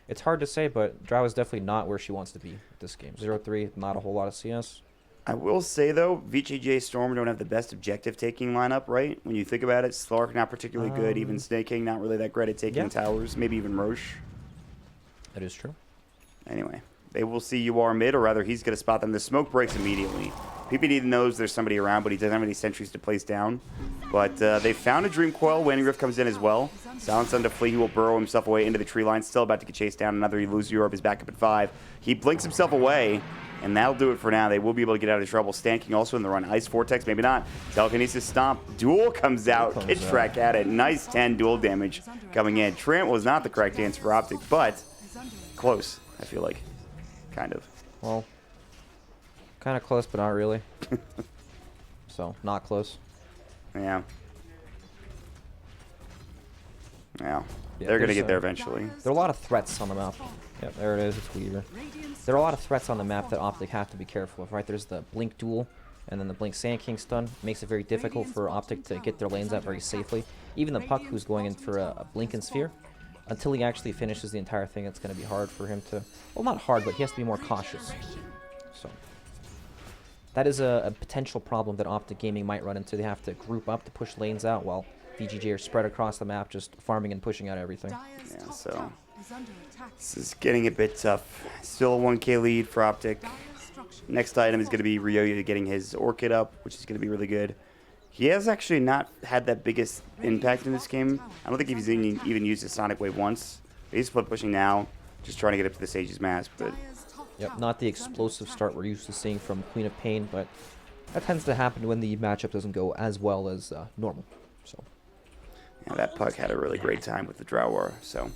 it's hard to say, but Drow is definitely not where she wants to be this game. 0-3, not a whole lot of CS. I will say, though, VG.J Storm don't have the best objective-taking lineup, right? When you think about it, Slark not particularly good, even Snaking not really that great at taking towers, maybe even Roche. That is true. Anyway, they will see UR mid, or rather he's going to spot them. The smoke breaks immediately. PPD knows there's somebody around, but he doesn't have any sentries to place down. But they found a Dream Coil. Waning Rift comes in as well. Silence onto Flea. He will burrow himself away into the tree line. Still about to get chased down. Another Illusory Orb is back up at 5. He blinks himself away, and that'll do it for now. They will be able to get out of trouble. Stan King also in the run. Ice Vortex, maybe not. Telekinesis Stomp. Duel comes out. KitTrack at it. Nice 10 duel damage coming in. Trent was not the correct answer for OpTiC, but close, I feel like. Kind of. Well, kind of close, but not really. So, not close. Yeah. Yeah. They're going to get there eventually. There are a lot of threats on the map. Yep, there it is. It's Weaver. There are a lot of threats on the map that OpTiC have to be careful of, right? There's the Blink Duel, and then the Blink Sand King stun. Makes it very difficult for OpTiC to get their lanes out very safely. Even the Puck, who's going in for a Blink and Sphere, until he actually finishes the entire thing, it's going to be hard for him to... Well, not hard, but he has to be more cautious. So that is a potential problem that OpTiC Gaming might run into. They have to group up to push lanes out while VG.J are spread across the map, just farming and pushing out everything. Yeah, so this is getting a bit tough. Still a 1k lead for OpTiC. Next item is going to be Ryoya getting his Orchid up, which is going to be really good. He has actually not had that biggest impact in this game. I don't think he's even used his Sonic Wave once. He's split pushing now, just trying to get up to the Sage's Mask. But yep, not the explosive start we're used to seeing from Queen of Pain, but that tends to happen when the matchup doesn't go as well as normal. So yeah, that Puck had a really great time with the Drow War. So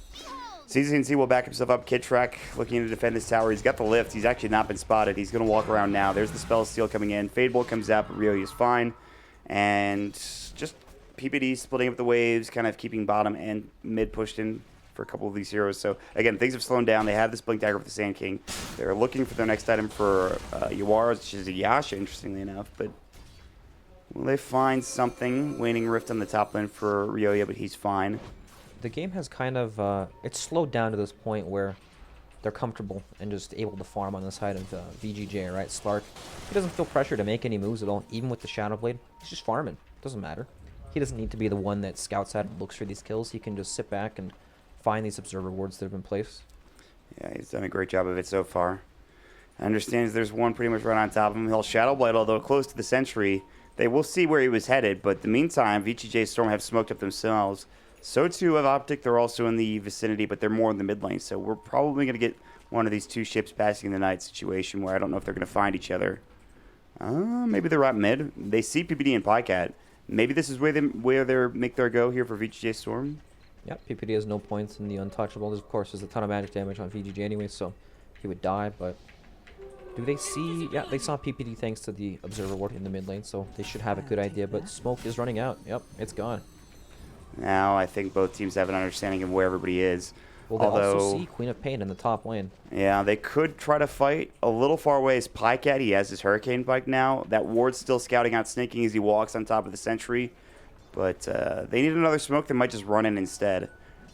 CZNC will back himself up. Kid Track looking to defend this tower. He's got the lift. He's actually not been spotted. He's going to walk around now. There's the Spell Steal coming in. Fade Bolt comes out, but Ryoya's fine. And just PPD splitting up the waves, kind of keeping bottom and mid pushed in for a couple of these heroes. So again, things have slowed down. They have this Blink Dagger with the Sand King. They're looking for their next item for Yawara, which is a Yasha, interestingly enough. But will they find something? Waning Rift on the top lane for Ryoya, but he's fine. the game has kind of it's slowed down to this point where they're comfortable and just able to farm on the side of VG.J, right? Slark, he doesn't feel pressure to make any moves at all, even with the Shadow Blade. He's just farming. Doesn't matter. He doesn't need to be the one that scouts out and looks for these kills. He can just sit back and find these observer wards that have been placed. Yeah, he's done a great job of it so far. I understand there's one pretty much right on top of him. He'll Shadow Blade, although close to the sentry. They will see where he was headed, but in the meantime, VG.J Storm have smoked up themselves. So too have OpTiC. They're also in the vicinity, but they're more in the mid lane. So we're probably going to get one of these two ships passing the night situation where I don't know if they're going to find each other. Maybe they're at mid. They see PPD and Pycat. Maybe this is where they make their go here for VG.J Storm. Yep, PPD has no points in the Untouchable. Of course, there's a ton of magic damage on VG.J anyway, so he would die, but... Do they see... Yeah, they saw PPD thanks to the Observer Ward in the mid lane, so they should have a good idea, but smoke is running out. Yep, it's gone. Now I think both teams have an understanding of where everybody is. Well, they also see Queen of Pain in the top lane. Yeah, they could try to fight a little far away as Pycat. He has his Hurricane Bike now. That ward's still scouting out, snaking as he walks on top of the sentry. But they need another smoke. They might just run in instead.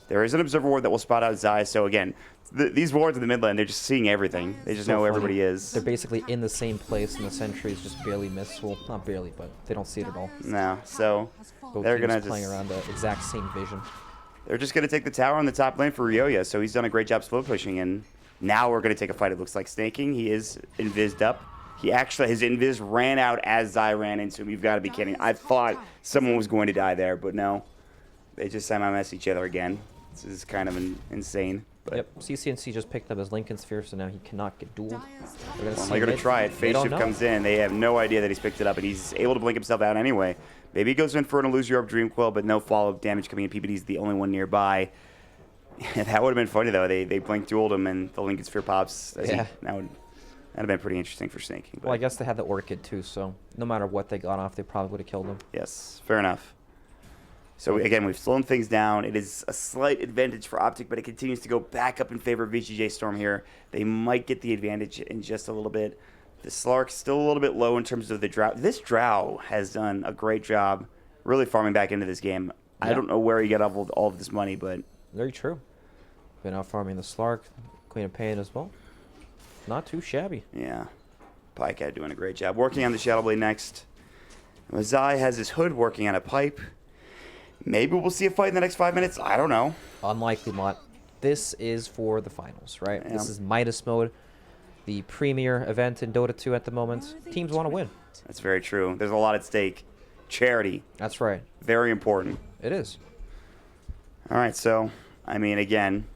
There is an Observer Ward that will spot out Zai. So again, these wards in the mid lane, they're just seeing everything. They just know where everybody is. They're basically in the same place, and the sentries just barely miss. Well, not barely, but they don't see it at all. No, so Both they're teams going to playing around the exact same vision. They're just going to take the tower on the top lane for Ryoya, so he's done a great job slow pushing, and now we're going to take a fight. It looks like snaking. He is invised up. He actually, his invis ran out as Zai ran into him. You've got to be kidding. I thought someone was going to die there, but no. They just semi-mess each other again. This is kind of insane. But Yep, CCNC just picked up his Lincoln Sphere, so now he cannot get dueled. They're they're going to try it. Phase shift comes in. They have no idea that he's picked it up, and he's able to blink himself out anyway. Maybe he goes in for an Illusion Orb Dreamcoil, but no follow-up damage coming in. PPD's the only one nearby. That would have been funny, though. They blink dueled him, and the Lincoln Sphere pops. Yeah. That would have been pretty interesting for snaking. Well, I guess they had the Orchid, too, so no matter what they got off, they probably would have killed him. Yes, fair enough. So again, we've slowed things down. It is a slight advantage for OpTiC, but it continues to go back up in favor of VG.J Storm here. They might get the advantage in just a little bit. The Slark's still a little bit low in terms of the Drow. This Drow has done a great job really farming back into this game. Yeah. I don't know where he got all of this money, but... Very true. Been out farming the Slark, Queen of Pain as well. Not too shabby. Yeah. Pycat doing a great job. Working on the Shadow Blade next. Zai has his Hood working on a pipe. Maybe we'll see a fight in the next 5 minutes. I don't know. Unlikely, Mott. This is for the finals, right? Yeah. This is Midas mode, the premier event in Dota 2 at the moment. Teams want to win. That's very true. There's a lot at stake. Charity. That's right. Very important. It is. All right, so, I mean, again,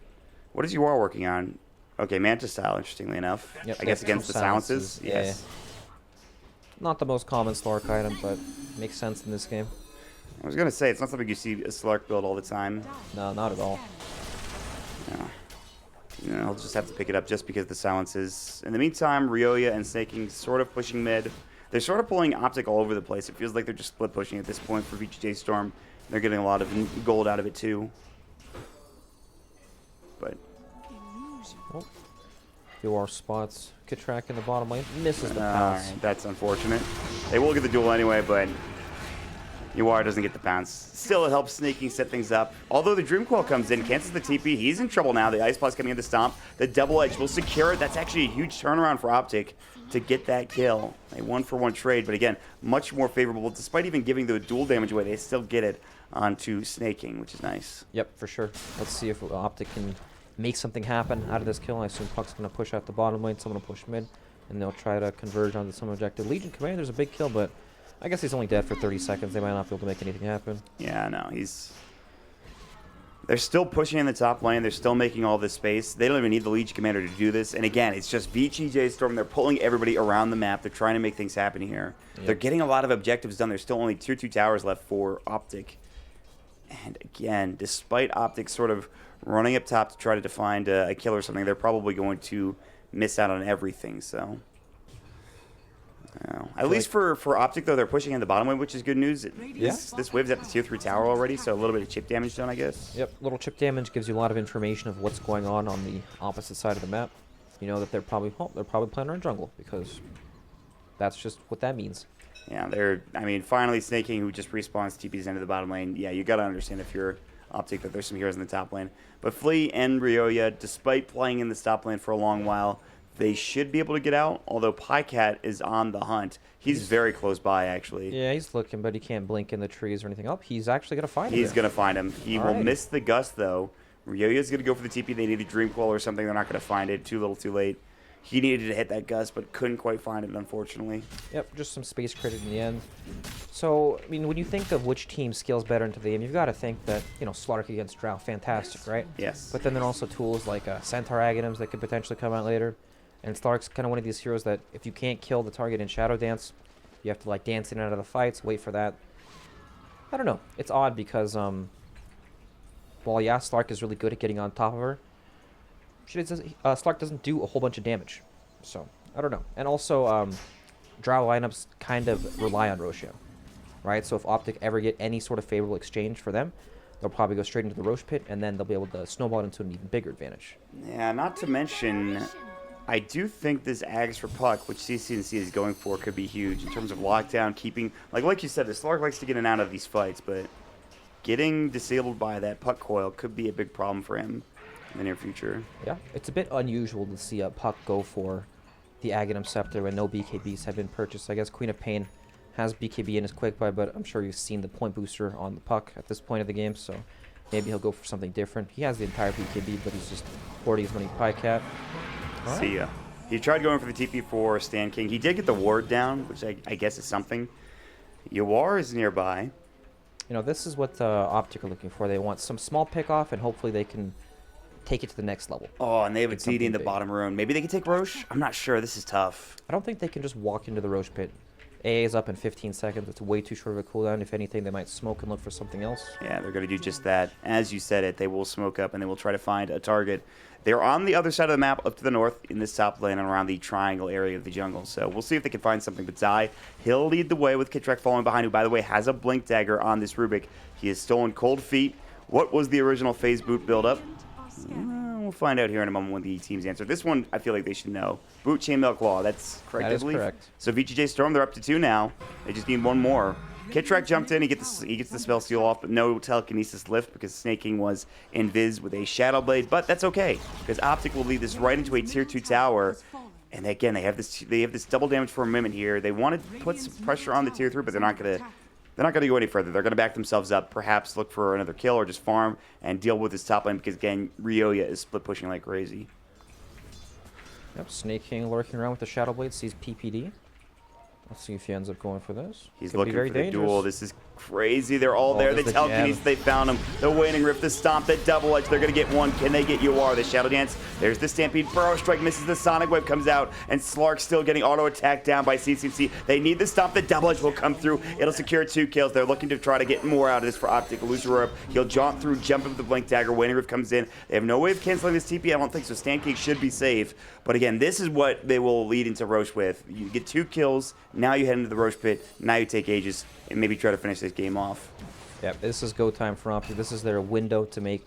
what is UR working on? Okay, Manta Style, interestingly enough. Yep, I guess against the silences. Yeah, Yes. yeah. Not the most common Slark item, but makes sense in this game. I was going to say, it's not something you see a Slark build all the time. No, not at all. No. You know, I'll just have to pick it up just because the silences. In the meantime, Ryoya and Snaking sort of pushing mid. They're sort of pulling OpTiC all over the place. It feels like they're just split pushing at this point for VG.J Storm. They're getting a lot of gold out of it too. But Well, UR spots Kitrak in the bottom lane. Misses the pass. that's unfortunate. They will get the duel anyway, but Yawar doesn't get the bounce. Still, it helps Snaking set things up. Although the Dream Coil comes in, cancels the TP. He's in trouble now. The Ice Blast coming in the stomp. The Double Edge will secure it. That's actually a huge turnaround for OpTiC to get that kill. A 1-for-1 trade, but again, much more favorable. Despite even giving the dual damage away, they still get it onto Snaking, which is nice. Yep, for sure. Let's see if OpTiC can make something happen out of this kill. I assume Puck's going to push out the bottom lane, someone will push mid, and they'll try to converge onto some objective. Legion Commander's a big kill, but I guess he's only dead for 30 seconds. They might not be able to make anything happen. Yeah, no, they're still pushing in the top lane. They're still making all this space. They don't even need the Legion Commander to do this. And again, it's just VG.J Storm. They're pulling everybody around the map. They're trying to make things happen here. Yep. They're getting a lot of objectives done. There's still only tier 2 towers left for OpTiC. And again, despite OpTiC sort of running up top to try to find a kill or something, they're probably going to miss out on everything. So, at least for OpTiC, though, they're pushing in the bottom wave, which is good news. This wave's at the tier 3 tower already, so a little bit of chip damage done, I guess. Yep, little chip damage gives you a lot of information of what's going on the opposite side of the map. You know that they're probably playing around jungle, because that's just what that means. Yeah, finally Snaking, who just respawns TPs into the bottom lane. Yeah, you got to understand if you're OpTiC that there's some heroes in the top lane. But Flea and Ryoya, despite playing in the top lane for a long while, they should be able to get out, although Pycat is on the hunt. He's very close by, actually. Yeah, he's looking, but he can't blink in the trees or anything else. He's actually going to find him. He's going to find him. He will miss the gust, though. Ryoya's going to go for the TP. They need a Dream Coil or something. They're not going to find it. Too little, too late. He needed to hit that gust, but couldn't quite find it, unfortunately. Yep, just some space credit in the end. So, I mean, when you think of which team scales better into the game, you've got to think that, Slark against Drow, fantastic, right? Yes. But then there are also tools like Centaur Aghanims that could potentially come out later. And Slark's kind of one of these heroes that if you can't kill the target in Shadow Dance, you have to, dance in and out of the fights, wait for that. I don't know. It's odd because, while, yeah, Slark is really good at getting on top of her, Slark doesn't do a whole bunch of damage. So, I don't know. And also, Drow lineups kind of rely on Roshan, right? So if OpTiC ever get any sort of favorable exchange for them, they'll probably go straight into the Roche Pit, and then they'll be able to snowball it into an even bigger advantage. Yeah, not to mention, I do think this Ags for Puck, which CCNC is going for, could be huge in terms of lockdown, keeping... Like you said, the Slark likes to get in and out of these fights, but getting disabled by that Puck coil could be a big problem for him in the near future. Yeah, it's a bit unusual to see a Puck go for the Aghanim Scepter when no BKBs have been purchased. I guess Queen of Pain has BKB in his quick buy, but I'm sure you've seen the point booster on the Puck at this point of the game, so maybe he'll go for something different. He has the entire BKB, but he's just hoarding his money Pycat. Right. See ya. He tried going for the TP for Stan King. He did get the ward down, which I guess is something. Yawar is nearby. This is what OpTiC are looking for. They want some small pick-off, and hopefully they can take it to the next level. Oh, and they have a DD in the bottom room. Maybe they can take Roche? I'm not sure. This is tough. I don't think they can just walk into the Roche Pit. AA is up in 15 seconds. It's way too short of a cooldown. If anything, they might smoke and look for something else. Yeah, they're going to do just that. As you said it, they will smoke up, and they will try to find a target. They're on the other side of the map, up to the north, in this top lane and around the triangle area of the jungle. So we'll see if they can find something. But Zai, he'll lead the way with Kitrak following behind, who, by the way, has a Blink Dagger on this Rubik. He has stolen Cold Feet. What was the original phase boot build-up? We'll find out here in a moment when the teams answer. This one, I feel like they should know. Boot, Chainmail, Claw. That's correct, that I is believe. Correct. So VG.J Storm, they're up to 2 now. They just need one more. Kitrak jumped in. He gets the spell steal off, but no telekinesis lift because Snaking was invis with a Shadow Blade. But that's okay because OpTiC will lead this right into a tier 2 tower. And again, they have this double damage for a minute here. They want to put some pressure on the tier 3, but they're not going to go any further. They're going to back themselves up, perhaps look for another kill or just farm and deal with this top lane because, again, Ryoya is split pushing like crazy. Yep, Snaking lurking around with the Shadow Blade, sees PPD. Let's see if he ends up going for this. He's looking for the duel. This is crazy. They're all there. The telekinesis, they found him. The Waning Rift, the Stomp, the Double Edge. They're going to get one. Can they get Yawar? The Shadow Dance. There's the Stampede. Burrow Strike misses. The Sonic Wave comes out. And Slark still getting auto-attacked down by CCC. They need the Stomp. The Double Edge will come through. It'll secure 2 kills. They're looking to try to get more out of this for OpTiC. Illusory. He'll jump through, jump with the Blink Dagger. Waning Rift comes in. They have no way of canceling this TP, I don't think, so Stan King should be safe. But again, this is what they will lead into Roche with. You get 2 kills. Now you head into the Roche Pit. Now you take Aegis and maybe try to finish this game off. Yeah, this is go time for OpTiC. This is their window to make...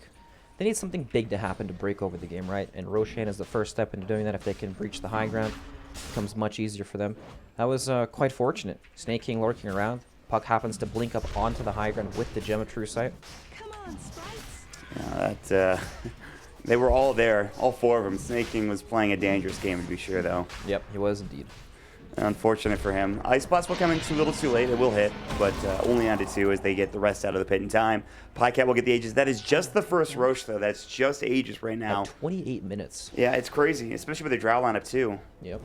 They need something big to happen to break over the game, right? And Roshan is the first step into doing that. If they can breach the high ground, it becomes much easier for them. That was quite fortunate. Snake King lurking around. Puck happens to blink up onto the high ground with the Gem of True Sight. They were all there, all 4 of them. Snake King was playing a dangerous game, to be sure, though. Yep, he was indeed. Unfortunate for him. Ice Blast will come in too little too late. It will hit, but only onto 2 as they get the rest out of the pit in time. Pycat will get the Aegis. That is just the first Roche, though. That's just Aegis right now. At 28 minutes. Yeah, it's crazy, especially with the Drow lineup, too. Yep.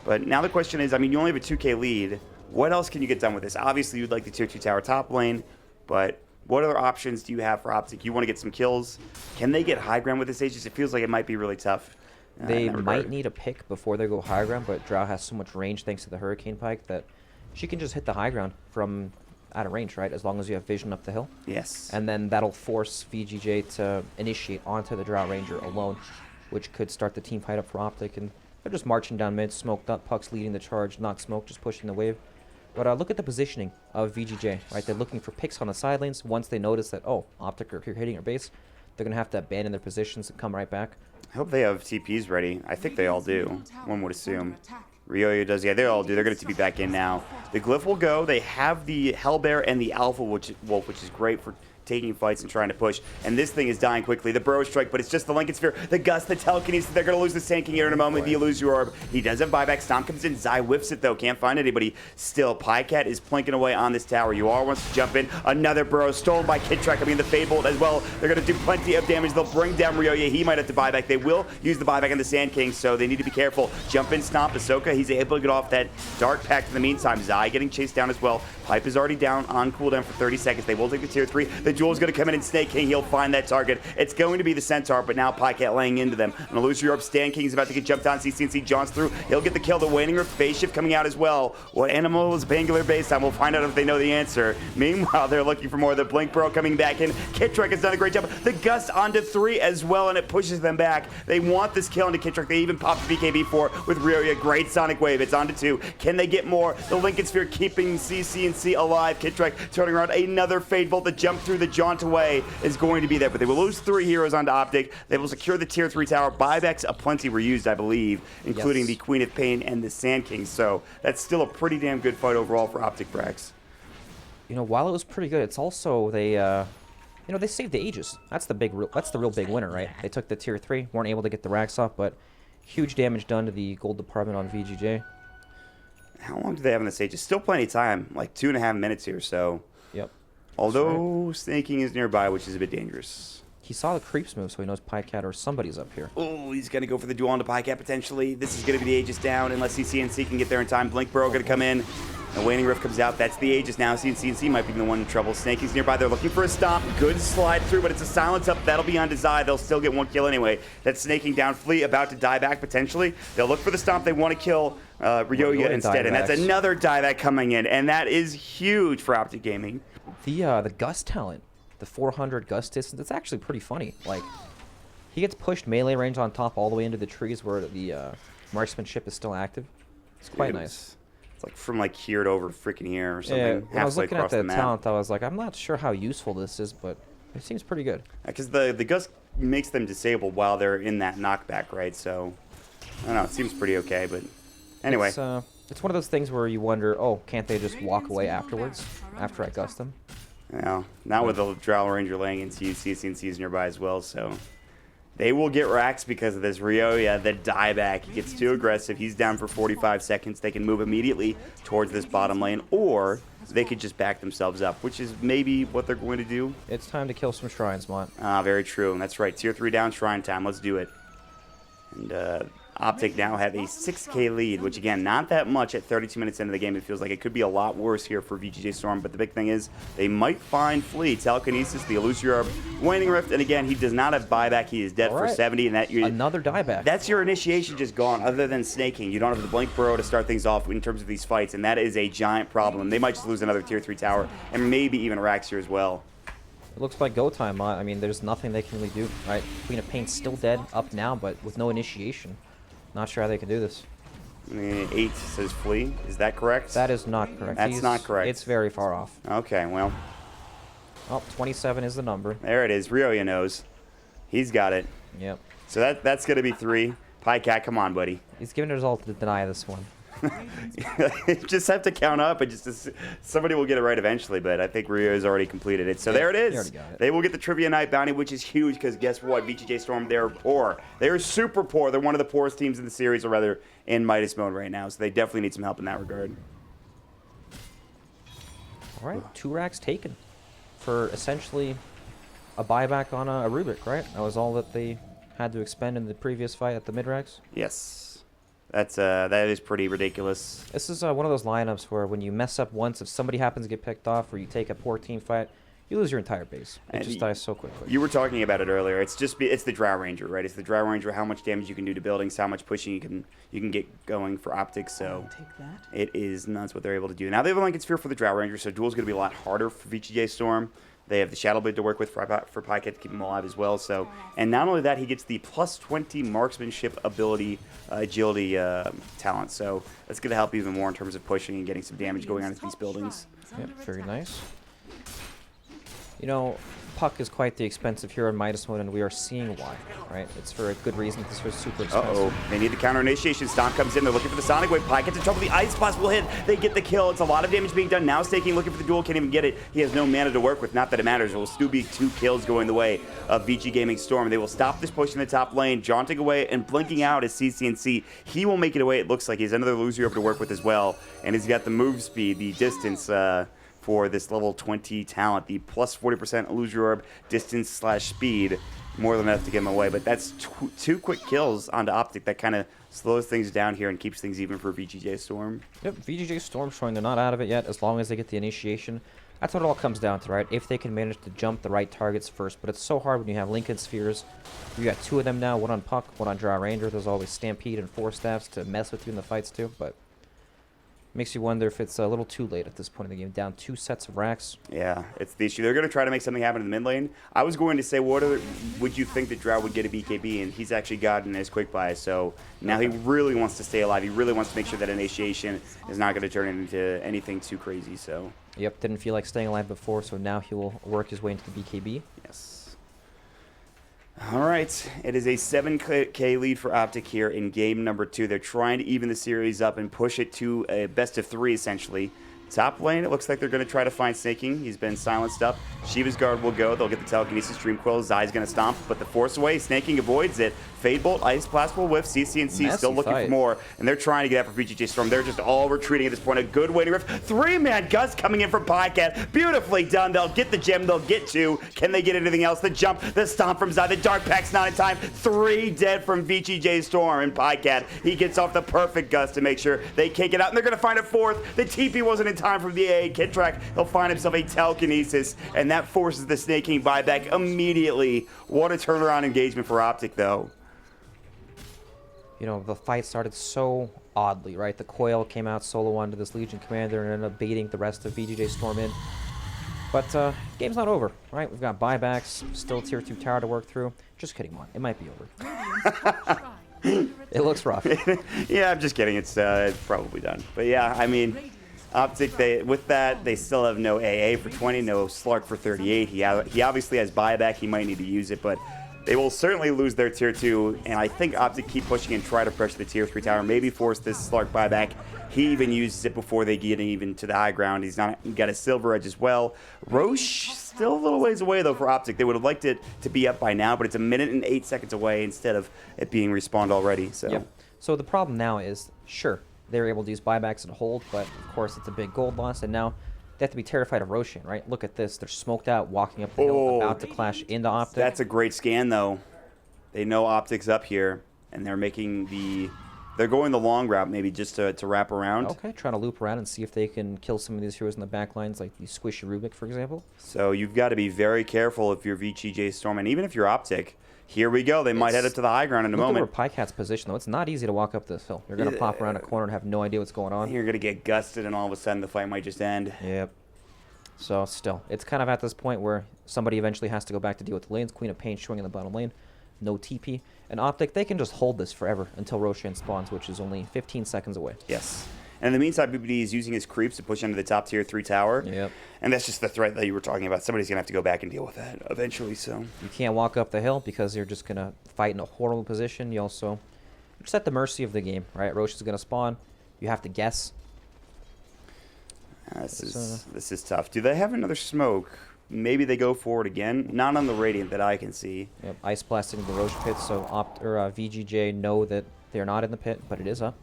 But now the question is, I mean, you only have a 2K lead. What else can you get done with this? Obviously, you'd like the tier 2 tower top lane, but what other options do you have for OpTiC? You want to get some kills. Can they get high ground with this Aegis? It feels like it might be really tough. They might need a pick before they go high ground, but Drow has so much range thanks to the Hurricane Pike that she can just hit the high ground from out of range, right? As long as you have vision up the hill. Yes. And then that'll force VG.J to initiate onto the Drow Ranger alone, which could start the team fight up for OpTiC. And they're just marching down mid, smoked up, Puck's leading the charge, not Smoke, just pushing the wave. But look at the positioning of VG.J, right? They're looking for picks on the side lanes. Once they notice that, oh, OpTiC are here hitting our base, they're going to have to abandon their positions and come right back. I hope they have TPs ready. I think they all do, one would assume. Ryoya does, yeah, they all do. They're going to TP back in now. The Glyph will go. They have the Hellbear and the Alpha Wolf, which is great for taking fights and trying to push. And this thing is dying quickly. The Burrow Strike, but it's just the Lincoln Sphere, the Gust, the Telekinesis. They're going to lose the Sand King here in a moment. The Illusory Orb. He does have buyback. Stomp comes in. Zai whiffs it, though. Can't find anybody. Still, Pycat is plinking away on this tower. UR wants to jump in. Another Burrow stolen by Kidtrack. I mean, the Fade Bolt as well. They're going to do plenty of damage. They'll bring down Ryoya. He might have to buyback. They will use the buyback on the Sand King, so they need to be careful. Jump in, Stomp. Ahsoka, he's able to get off that Dark Pact in the meantime. Zai getting chased down as well. Pipe is already down on cooldown for 30 seconds. They will take the tier 3. The Jewel's going to come in and Snake King. He'll find that target. It's going to be the Centaur, but now Pycat laying into them. An Illusory Orb. Sand King's about to get jumped on. CCNC Johns through. He'll get the kill. The Waning Rift phase shift coming out as well. What animal is Bangular base time? We'll find out if they know the answer. Meanwhile, they're looking for more. The Blink Bro coming back in. Kidtrack has done a great job. The Gust onto 3 as well, and it pushes them back. They want this kill into Kidtrack. They even popped BKB4 with Ryoya. Great Sonic Wave. It's onto 2. Can they get more? The Lincoln Sphere keeping CCNC alive. Kidtrack turning around. Another Fade Bolt. The jump through the jaunt away is going to be there, but they will lose 3 heroes onto OpTiC. They will secure the tier 3 tower. Buybacks aplenty were used, I believe, including the Queen of Pain and the Sand King. So that's still a pretty damn good fight overall for OpTiC Brax. You know, while it was pretty good, it's also they saved the Aegis. That's the real big winner, right? They took the tier 3, weren't able to get the racks off, but huge damage done to the gold department on VG.J. How long do they have on this Aegis? Still plenty of time, like 2.5 minutes here. So. Yep. Although Snaking is nearby, which is a bit dangerous. He saw the creeps move, so he knows Pycat or somebody's up here. Oh, he's going to go for the duel onto Pycat potentially. This is going to be the Aegis down unless CCNC can get there in time. Blink Burrow going to come in. The Waning Rift comes out. That's the Aegis now. CNC might be the one in trouble. Snaking's nearby. They're looking for a stomp. Good slide through, but it's a silence up. That'll be on Desai. They'll still get 1 kill anyway. That's Snaking down. Fleet about to die back potentially. They'll look for the stomp. They want to kill Ryoya instead, and that's another dieback coming in, and that is huge for OpTiC Gaming. The Gust talent, the 400 Gust distance, it's actually pretty funny. Like, he gets pushed melee range on top all the way into the trees where the marksmanship is still active. It's quite nice. It's like from like here to over freaking here or something. Yeah, when I was looking at the map. talent, I was like, I'm not sure how useful this is, but it seems pretty good. Because the Gust makes them disabled while they're in that knockback, right? So, I don't know, it seems pretty okay, but anyway. It's one of those things where you wonder, oh, can't they just walk away afterwards, after I Gust them? Yeah, not with the Drow Ranger laying into CCNC's nearby as well, so they will get racks because of this. Ryoya, the dieback, he gets too aggressive. He's down for 45 seconds. They can move immediately towards this bottom lane, or they could just back themselves up, which is maybe what they're going to do. It's time to kill some shrines, Mont. Ah, very true. That's right. Tier 3 down, shrine time. Let's do it. And OpTiC now have a 6K lead, which again, not that much at 32 minutes into the game. It feels like it could be a lot worse here for VG.J Storm, but the big thing is they might find Flea, Telekinesis, the Illusory Orb, Waning Rift, and again, he does not have buyback. He is dead for 70, and that another dieback. That's your initiation just gone, other than Snaking. You don't have the Blink Burrow to start things off in terms of these fights, and that is a giant problem. They might just lose another tier 3 tower, and maybe even racks here as well. It looks like go time, Mont. I mean, there's nothing they can really do, right? Queen of Pain's still dead, up now, but with no initiation. Not sure how they can do this. 8 says Flea. Is that correct? That is not correct. That's not correct. It's very far off. Okay, well. Oh, 27 is the number. There it is. Ryoya knows. He's got it. Yep. So that's going to be 3. Pycat, come on, buddy. He's giving it his all to deny this one. You just have to count up, and somebody will get it right eventually. But I think Rio has already completed it. So there it is. They will get the Trivia Night bounty, which is huge because guess what? VG.J Storm, they're poor. They're super poor. They're one of the poorest teams in the series, or rather in Midas mode right now. So they definitely need some help in that regard. All right, 2 racks taken for essentially a buyback on a Rubik, right? That was all that they had to expend in the previous fight at the mid racks. Yes. That is pretty ridiculous. This is one of those lineups where when you mess up once, if somebody happens to get picked off or you take a poor team fight, you lose your entire base. It just dies so quickly. You were talking about it earlier. It's the Drow Ranger, right? It's the Drow Ranger, how much damage you can do to buildings, how much pushing you can get going for OpTiC. So it is nuts what they're able to do. Now they have a Blanket Sphere for the Drow Ranger, so duel's going to be a lot harder for VG.J Storm. They have the Shadow Blade to work with for PyCat to keep him alive as well. So, and not only that, he gets the +20 marksmanship ability, agility talent. So that's going to help even more in terms of pushing and getting some damage going on into these buildings. Yep, very nice. You know, Puck is quite the expensive hero in Midas mode, and we are seeing why, right? It's for a good reason. This was super expensive. They need the counter initiation. Stomp comes in. They're looking for the Sonic Wave. Pike gets in trouble. The Ice Blast will hit. They get the kill. It's a lot of damage being done. Now Staking looking for the duel. Can't even get it. He has no mana to work with. Not that it matters. There will still be 2 kills going the way of VG Gaming Storm. They will stop this push in the top lane. Jaunting away and blinking out is CCNC. He will make it away. It looks like he's another loser over to work with as well. And he's got the move speed, the distance, for this level 20 talent, the +40% Illusory Orb, distance/speed, more than enough to get him away. But that's 2 quick kills onto OpTiC. That kind of slows things down here and keeps things even for VG.J Storm. Yep, VG.J Storm showing they're not out of it yet as long as they get the initiation. That's what it all comes down to, right? If they can manage to jump the right targets first. But it's so hard when you have Lincoln Spheres. You got 2 of them now, one on Puck, one on Drow Ranger. There's always Stampede and Force Staffs to mess with you in the fights too, but makes you wonder if it's a little too late at this point in the game. Down 2 sets of racks. Yeah, it's the issue. They're going to try to make something happen in the mid lane. I was going to say, would you think that Drow would get a BKB? And he's actually gotten his quick buy. So now he really wants to stay alive. He really wants to make sure that initiation is not going to turn into anything too crazy. So yep, didn't feel like staying alive before, so now he will work his way into the BKB. Yes. All right, it is a 7K lead for OpTiC here in game number 2. They're trying to even the series up and push it to a best of 3, essentially. Top lane, it looks like they're going to try to find Snaking. He's been silenced up. Shiva's Guard will go. They'll get the Telekinesis, Dream Quill. Zai's going to stomp, but the Force away. Snaking avoids it. Fade Bolt, Ice Blast will whiff. CCNC still looking for more, and they're trying to get after VG.J Storm. They're just all retreating at this point. A good way to riff. 3-man Gust coming in from PyCat. Beautifully done. They'll get the gem. They'll get 2. Can they get anything else? The jump, the stomp from Zai. The Dark Pack's not in time. 3 dead from VG.J Storm and PyCat. He gets off the perfect Gust to make sure they can't get out, and they're going to find a 4th. The TP wasn't in time from the AA Kid Track. He'll find himself a Telekinesis, and that forces the Snake King buyback immediately. What a turnaround engagement for OpTiC, though. You know, the fight started so oddly, right? The Coil came out solo onto this Legion Commander and ended up baiting the rest of VG.J Storm in. But game's not over, right? We've got buybacks, still tier 2 tower to work through. Just kidding, Mon. It might be over. It looks rough. Yeah, I'm just kidding. It's probably done. But yeah, I mean, OpTiC, with that, they still have no AA for 20, no Slark for 38. He obviously has buyback. He might need to use it, but they will certainly lose their tier 2, and I think OpTiC keep pushing and try to pressure the tier 3 tower, maybe force this Slark buyback. He even uses it before they get even to the high ground. He's got a Silver Edge as well. Roche still a little ways away, though, for OpTiC. They would have liked it to be up by now, but it's 1 minute and 8 seconds away instead of it being respawned already. So. Yep. So the problem now is, sure, they're able to use buybacks and hold, but of course it's a big gold loss, and now they have to be terrified of Roshan, right? Look at this. They're smoked out, walking up the hill, about to clash into OpTiC. That's a great scan, though. They know OpTic's up here, and they're making the... They're going the long route, maybe, just to wrap around. Okay, trying to loop around and see if they can kill some of these heroes in the back lines, like the Squishy Rubik, for example. So you've got to be very careful if you're VG.J Storm, and even if you're OpTic. Here we go. They might head up to the high ground in a moment. Look at where PyCat's position, though. It's not easy to walk up this hill. You're going to pop around a corner and have no idea what's going on. You're going to get gusted, and all of a sudden the fight might just end. Yep. So still, it's kind of at this point where somebody eventually has to go back to deal with the lanes. Queen of Pain showing in the bottom lane. No TP. And OpTiC, they can just hold this forever until Roshan spawns, which is only 15 seconds away. Yes. And in the meantime, BBD is using his creeps to push into the top tier 3 tower. Yep. And that's just the threat that you were talking about. Somebody's going to have to go back and deal with that eventually. So you can't walk up the hill because you're just going to fight in a horrible position. You also just at the mercy of the game, right? Roshan's going to spawn. you have to guess. This is tough. Do they have another smoke? Maybe they go for it again. Not on the Radiant that I can see. Yep, ice blasting the Roche pit, so VG.J know that they're not in the pit, but it is up.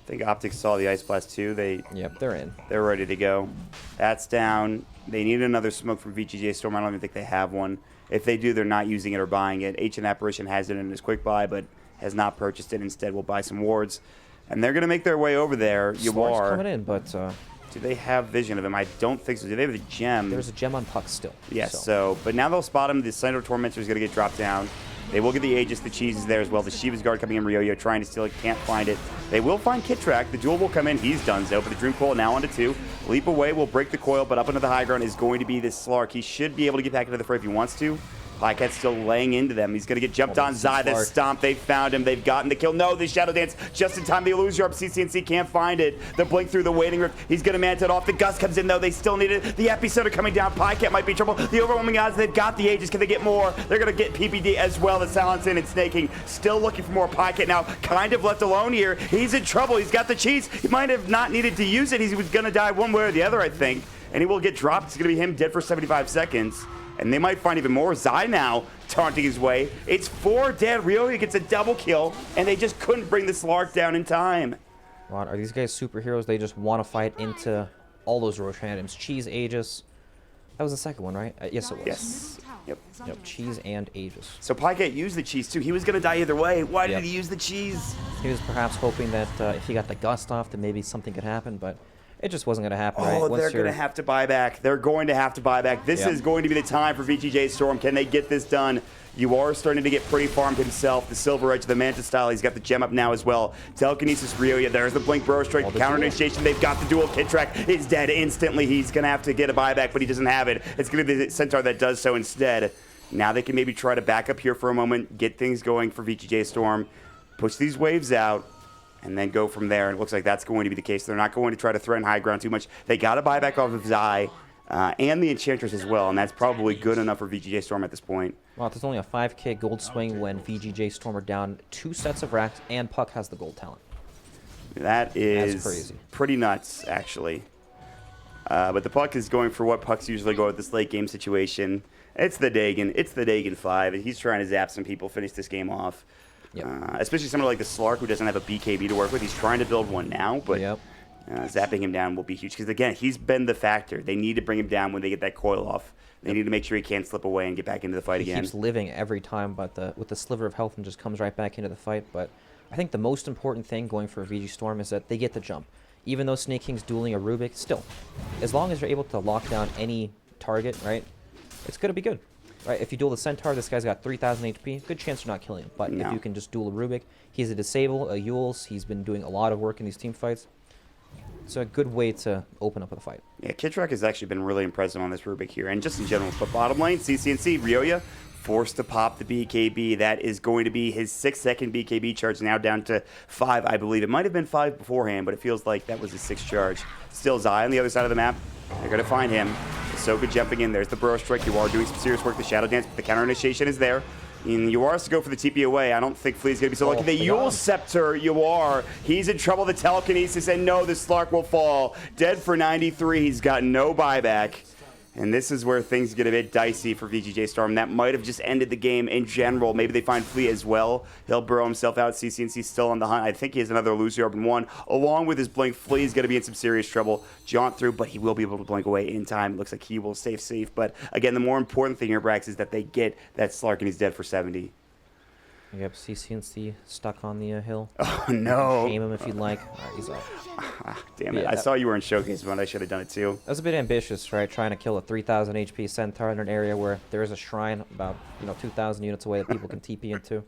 I think OpTiC saw the ice blast too. Yep, they're in. They're ready to go. That's down. They need another smoke from VG.J Storm. I don't even think they have one. If they do, they're not using it or buying it. Ancient Apparition has it in his quick buy, but has not purchased it. Instead, will buy some wards. And they're going to make their way over there. Slark's coming in, but... do they have vision of him? I don't think so. Do they have the gem? There's a gem on Puck still. Yes, but now they'll spot him. The Cinder Tormentor is going to get dropped down. They will get the Aegis. The Cheese is there as well. The Shiva's Guard coming in. Ryoyo trying to steal it. Can't find it. They will find Kit Track. The Jewel will come in. He's done so. But the Dream Coil now onto 2. Leap away will break the coil, but up into the high ground is going to be this Slark. He should be able to get back into the fray if he wants to. Pycat's still laying into them. He's going to get jumped on. Zai, the stomp. They found him. They've gotten the kill. No, the Shadow Dance just in time. The Illusion Orb. CCNC can't find it. The blink through the Waiting Rift. He's going to mant it off. The Gust comes in, though. They still need it. The Epicenter coming down. Pycat might be in trouble. The Overwhelming Odds. They've got the Aegis. Can they get more? They're going to get PPD as well. The Silence in and Snaking. Still looking for more. Pycat now kind of left alone here. He's in trouble. He's got the Cheese. He might have not needed to use it. He was going to die one way or the other, I think. And he will get dropped. It's going to be him dead for 75 seconds. And they might find even more. Zai now taunting his way. It's 4 dead. Ryoyo gets a double kill, and they just couldn't bring the Slark down in time. Ron, are these guys superheroes? They just want to fight into all those Roche items. Cheese, Aegis. That was the second one, right? Yes, it was. Yes. Yep. Cheese and Aegis. So Pycat used the Cheese, too. He was going to die either way. Why did he use the Cheese? He was perhaps hoping that if he got the Gust off, then maybe something could happen, but... it just wasn't going to happen, right? Oh, they're going to have to buy back. They're going to have to buy back. This is going to be the time for VG.J Storm. Can they get this done? You are starting to get pretty farmed himself. The Silver Edge, the Manta style. He's got the gem up now as well. Telekinesis Ryoyo. There's the Blink Burrow Strike. Counter initiation. They've got the dual. Kit Track is dead instantly. He's going to have to get a buyback, but he doesn't have it. It's going to be the Centaur that does so instead. Now they can maybe try to back up here for a moment, get things going for VG.J Storm, push these waves out, and then go from there. And it looks like that's going to be the case. They're not going to try to threaten high ground too much. They got to buy back off of Zai and the Enchantress as well, and that's probably good enough for VG.J Storm at this point. Well, there's only a 5k gold swing when VG.J Storm are down 2 sets of racks, and Puck has the gold talent. That's crazy. Pretty nuts, actually. But the Puck is going for what Pucks usually go at this late game situation. It's the Dagon. It's the Dagon 5. He's trying to zap some people, finish this game off. Yep. Especially someone like the Slark who doesn't have a BKB to work with. He's trying to build one now, but zapping him down will be huge. Because, again, he's been the factor. They need to bring him down when they get that coil off. They need to make sure he can't slip away and get back into the fight again. He keeps living every time, but with the sliver of health and just comes right back into the fight. But I think the most important thing going for VG Storm is that they get the jump. Even though Snake King's dueling a Rubik, still, as long as you're able to lock down any target, right, it's going to be good. Right, if you duel the Centaur, this guy's got 3,000 HP. Good chance you're not killing him. But if you can just duel a Rubik, he's a Disable, a Yules. He's been doing a lot of work in these team fights. It's a good way to open up with a fight. Yeah, Kit Track has actually been really impressive on this Rubik here, and just in general. But bottom lane, CCNC, Ryoyo forced to pop the BKB. That is going to be his 6-second BKB charge, now down to 5, I believe. It might have been 5 beforehand, but it feels like that was his 6th charge. Still Zai on the other side of the map. They're going to find him. Ahsoka jumping in. There's the Burrow Strike. You are doing some serious work. The Shadow Dance, but the counter initiation is there. And you are to go for the TP away. I don't think Flea's going to be so lucky. The Yule Scepter, you are. He's in trouble. The Telekinesis, and no, the Slark will fall. Dead for 93. He's got no buyback. And this is where things get a bit dicey for VG.J Storm. That might have just ended the game in general. Maybe they find Flea as well. He'll burrow himself out. CCNC still on the hunt. I think he has another Illusion Orb in 1. Along with his Blink, Flea's going to be in some serious trouble. Jaunt through, but he will be able to blink away in time. It looks like he will stay safe. But again, the more important thing here, Brax, is that they get that Slark, and he's dead for 70. Yep, CCNC stuck on the hill. Oh, no. Shame him if you'd like. All right, he's up. Damn it. I saw you were in Showcase, but I should have done it too. That was a bit ambitious, right? Trying to kill a 3,000 HP Centaur in an area where there is a shrine about 2,000 units away that people can TP into.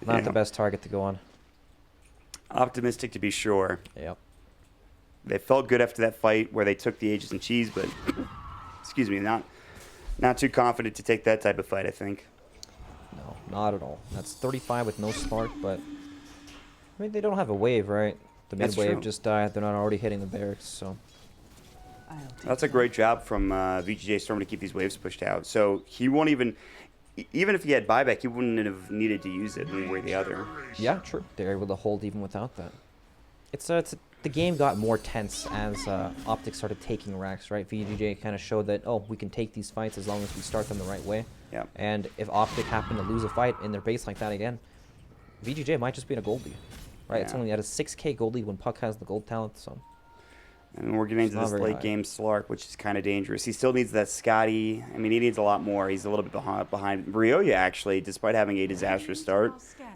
Not the best target to go on. Optimistic to be sure. Yep. They felt good after that fight where they took the Aegis and Cheese, but excuse me, not too confident to take that type of fight, I think. No, not at all. That's 35 with no Spark, but I mean, they don't have a wave, right? The mid wave just died. They're not already hitting the barracks, so. That's a great job from VG.J Storm to keep these waves pushed out. So he won't even if he had buyback, he wouldn't have needed to use it one way or the other. Yeah, true. They're able to hold even without that. It's the game got more tense as OpTiC started taking racks, right? VG.J kind of showed that, oh, we can take these fights as long as we start them the right way. Yeah. And if OpTiC happen to lose a fight in their base like that again, VG.J might just be in a gold lead, right? Yeah. It's only at a 6K gold lead when Puck has the gold talent, so... And we're getting into this late game Slark, which is kind of dangerous. He still needs that Scotty. I mean, he needs a lot more. He's a little bit behind. Ryoya, actually, despite having a disastrous start,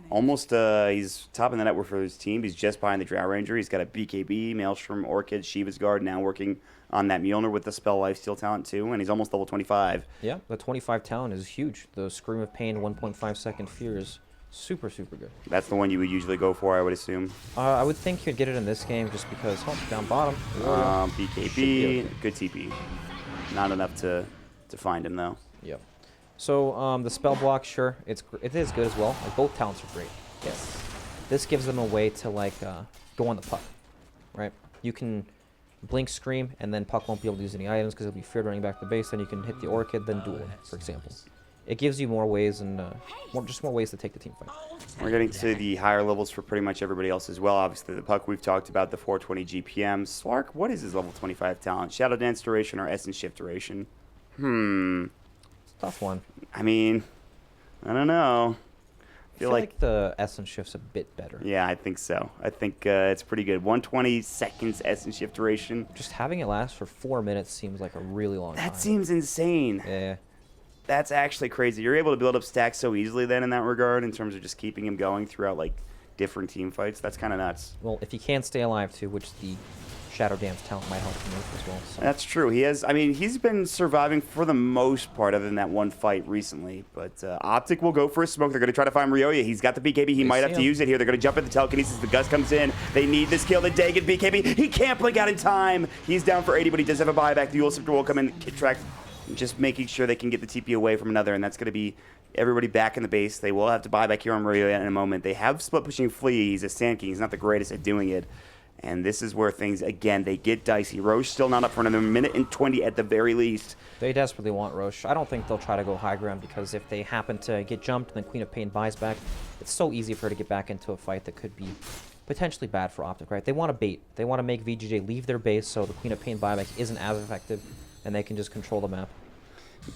almost he's top in the network for his team. He's just behind the Drow Ranger. He's got a BKB, Maelstrom, Orchid, Shiva's Guard, now working on that Mjolnir with the Spell Lifesteal talent, too, and he's almost level 25. Yeah, the 25 talent is huge. The Scream of Pain 1.5 second Fear is super, super good. That's the one you would usually go for, I would assume. I would think you'd get it in this game just because, down bottom. BKB, good TP. Not enough to find him, though. Yep. So the spell block, sure, it is good as well. Like, both talents are great. Yes. This gives them a way to like go on the Puck, right? You can blink Scream, and then Puck won't be able to use any items because he'll be feared running back to base. Then you can hit the Orchid, then duel, for example. It gives you more ways and just more ways to take the team fight. We're getting to the higher levels for pretty much everybody else as well. Obviously, the Puck we've talked about, the 420 GPM. Slark, what is his level 25 talent? Shadow Dance duration or Essence Shift duration? It's a tough one. I mean, I don't know. I feel like the Essence Shift's a bit better. Yeah, I think so. I think it's pretty good. 120 seconds Essence Shift duration. Just having it last for 4 minutes seems like a really long time. That seems insane. Yeah. That's actually crazy. You're able to build up stacks so easily then in that regard in terms of just keeping him going throughout like different team fights. That's kind of nuts. Well, if he can stay alive too, which the Shadow Dance talent might help him with as well. So. That's true. He has. I mean, he's been surviving for the most part, other than that one fight recently. But OpTiC will go for a smoke. They're going to try to find Ryoya. He's got the BKB. He might have to use it here. They're going to jump at the telekinesis. The Gus comes in. They need this kill. The Dagon BKB. He can't blink out in time. He's down for 80, but he does have a buyback. The Dual Scepter will come in. Kit track. Just making sure they can get the TP away from another, and that's going to be everybody back in the base. They will have to buy back here on Ryoya in a moment. They have split pushing Flea. He's a Sand King. He's not the greatest at doing it. And this is where things, again, they get dicey. Roche still not up for another minute and 20 at the very least. They desperately want Roche. I don't think they'll try to go high ground because if they happen to get jumped and then Queen of Pain buys back, it's so easy for her to get back into a fight that could be potentially bad for OpTiC, right? They want to bait. They want to make VG.J leave their base so the Queen of Pain buyback isn't as effective and they can just control the map.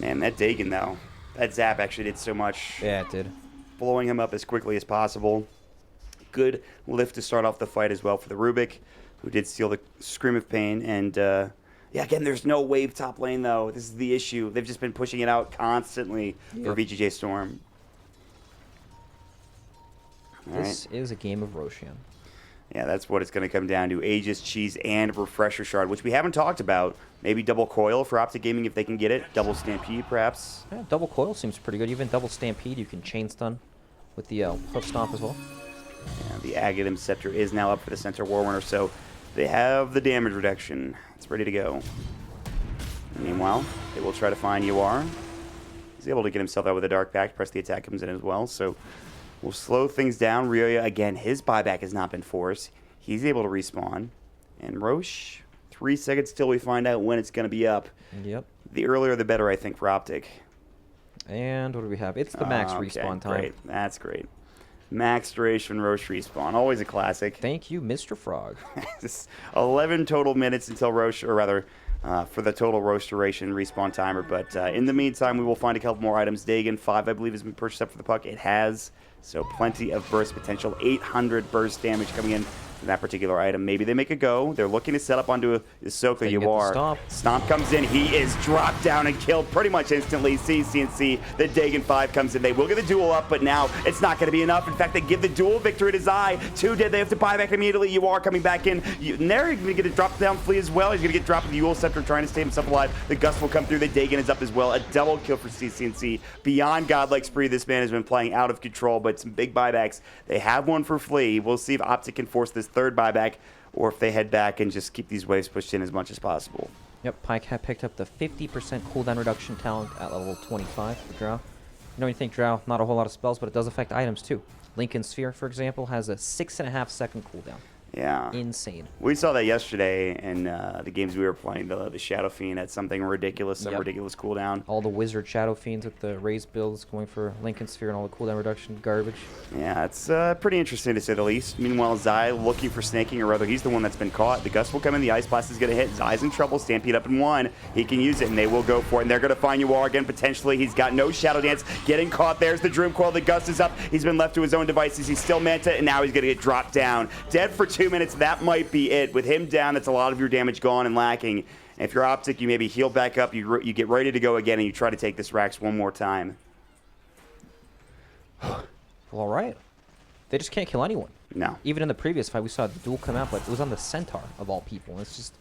Man, that Dagon, though, that zap actually did so much. Yeah, it did. Blowing him up as quickly as possible. Good lift to start off the fight as well for the Rubik, who did steal the Scream of Pain. And, yeah, again, there's no wave top lane, though. This is the issue. They've just been pushing it out constantly for VG.J Storm. This is a game of Roshan. Yeah, that's what it's going to come down to. Aegis, Cheese, and Refresher Shard, which we haven't talked about. Maybe double Coil for OpTiC Gaming if they can get it. Double Stampede, perhaps. Yeah, double Coil seems pretty good. Even double Stampede, you can chain stun with the Hook Stomp as well. Yeah, the Agathim Scepter is now up for the Centaur Warrunner, so they have the damage reduction. It's ready to go. Meanwhile, they will try to find UR. He's able to get himself out with a Dark Pact. Press the attack comes in as well, so we'll slow things down. Ryoya, again, his buyback has not been forced. He's able to respawn. And Roche, 3 seconds till we find out when it's going to be up. Yep. The earlier the better, I think, for OpTiC. And what do we have? It's the max Okay, respawn time. Great. That's great. Max duration Roche respawn. Always a classic. Thank you, Mr. Frog. Just 11 total minutes until Roche, or rather, for the total Roche duration respawn timer. But in the meantime, we will find a couple more items. Dagon 5, I believe, has been purchased up for the Puck. It has. So plenty of burst potential. 800 burst damage coming in from that particular item. Maybe they make a go. They're looking to set up onto Ahsoka. You are. Stomp comes in. He is dropped down and killed pretty much instantly. CNC. The Dagon 5 comes in. They will get the duel up, but now it's not going to be enough. In fact, they give the duel victory to Zai. 2 dead. They have to buy back immediately. You are coming back in. They're going to get a drop down Flea as well. He's going to get dropped with the Dual Scepter trying to stay himself alive. The Gust will come through. The Dagon is up as well. A double kill for CNC. Beyond godlike spree, this man has been playing out of control, but some big buybacks. They have one for Flea. We'll see if OpTiC can force this third buyback or if they head back and just keep these waves pushed in as much as possible. Yep, Pike had picked up the 50% cooldown reduction talent at level 25 for Drow. You know, you think Drow, not a whole lot of spells, but it does affect items too. Lincoln Sphere, for example, has a 6.5 second cooldown. Yeah. Insane. We saw that yesterday in the games we were playing. The Shadow Fiend had something ridiculous, some ridiculous cooldown. All the Wizard Shadow Fiends with the raised builds going for Lincoln Sphere and all the cooldown reduction garbage. Yeah, it's pretty interesting to say the least. Meanwhile, Zai looking for snaking, or rather, he's the one that's been caught. The Gust will come in, the Ice Blast is going to hit. Zai's in trouble, Stampede up in 1. He can use it, and they will go for it. And they're going to find Yuar again, potentially. He's got no Shadow Dance, getting caught. There's the Dream Coil. The Gust is up. He's been left to his own devices. He's still Manta, and now he's going to get dropped down. Dead for 2 minutes. That might be it. With him down, that's a lot of your damage gone and lacking. And if you're OpTiC, you maybe heal back up, you get ready to go again, and you try to take this Rax one more time. Well, all right. They just can't kill anyone. No. Even in the previous fight, we saw the duel come out, but it was on the Centaur, of all people. It's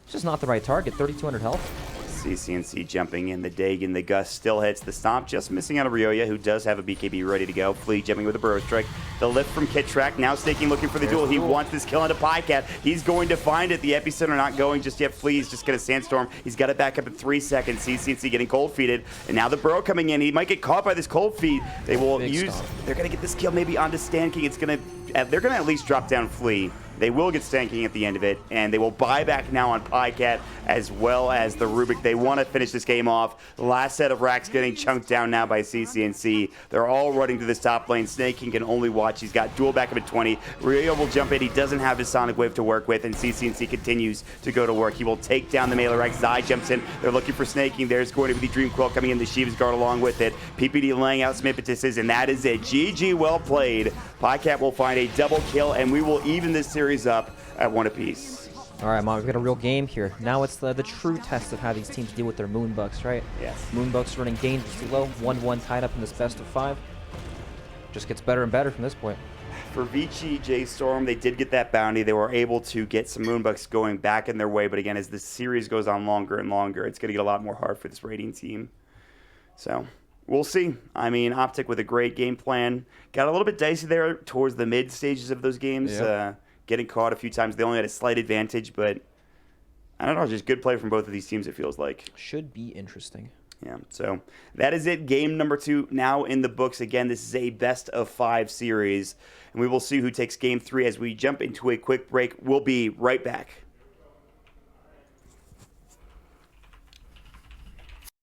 just not the right target. 3,200 health. CCNC jumping in, the Dagon, the Gust still hits, the Stomp just missing out of Ryoya, who does have a BKB ready to go. Flea jumping with a Burrow Strike. The lift from Kittrack, now Snaking looking for the duel. He wants this kill onto Pycat. He's going to find it. The Epicenter not going just yet. Flea's just going to Sandstorm. He's got it back up in 3 seconds. CCNC getting cold feeded, and now the Burrow coming in. He might get caught by this cold feed. They will they're going to get this kill maybe onto Stan King. They're going to at least drop down Flea. They will get Stan King at the end of it, and they will buy back now on Pycat as well as the Rubik. They want to finish this game off. The last set of racks getting chunked down now by CCNC. They're all running to this top lane. Snake King can only watch. He's got duel back up at 20. Ryo will jump in. He doesn't have his Sonic Wave to work with, and CCNC continues to go to work. He will take down the melee rack. Zai jumps in. They're looking for Snake King. There's going to be the Dream Quill coming in. The Shiva's Guard along with it. PPD laying out some impetuses, and that is it. GG, well played. Pycat will find a double kill, and we will even this series up at 1 apiece. All right, Mom, we've got a real game here. Now it's the true test of how these teams deal with their Moonbucks, right? Yes. Moonbucks running dangerously low, 1-1 tied up in this best of 5. Just gets better and better from this point. For VG.J Storm, they did get that bounty. They were able to get some Moonbucks going back in their way, but again, as the series goes on longer and longer, it's going to get a lot more hard for this raiding team. So we'll see. I mean, OpTiC with a great game plan. Got a little bit dicey there towards the mid stages of those games. Yeah. Getting caught a few times. They only had a slight advantage, but I don't know, just good play from both of these teams, it feels like. Should be interesting. Yeah, so that is it. Game number 2 now in the books. Again, this is a best of 5 series, and we will see who takes game 3 as we jump into a quick break. We'll be right back.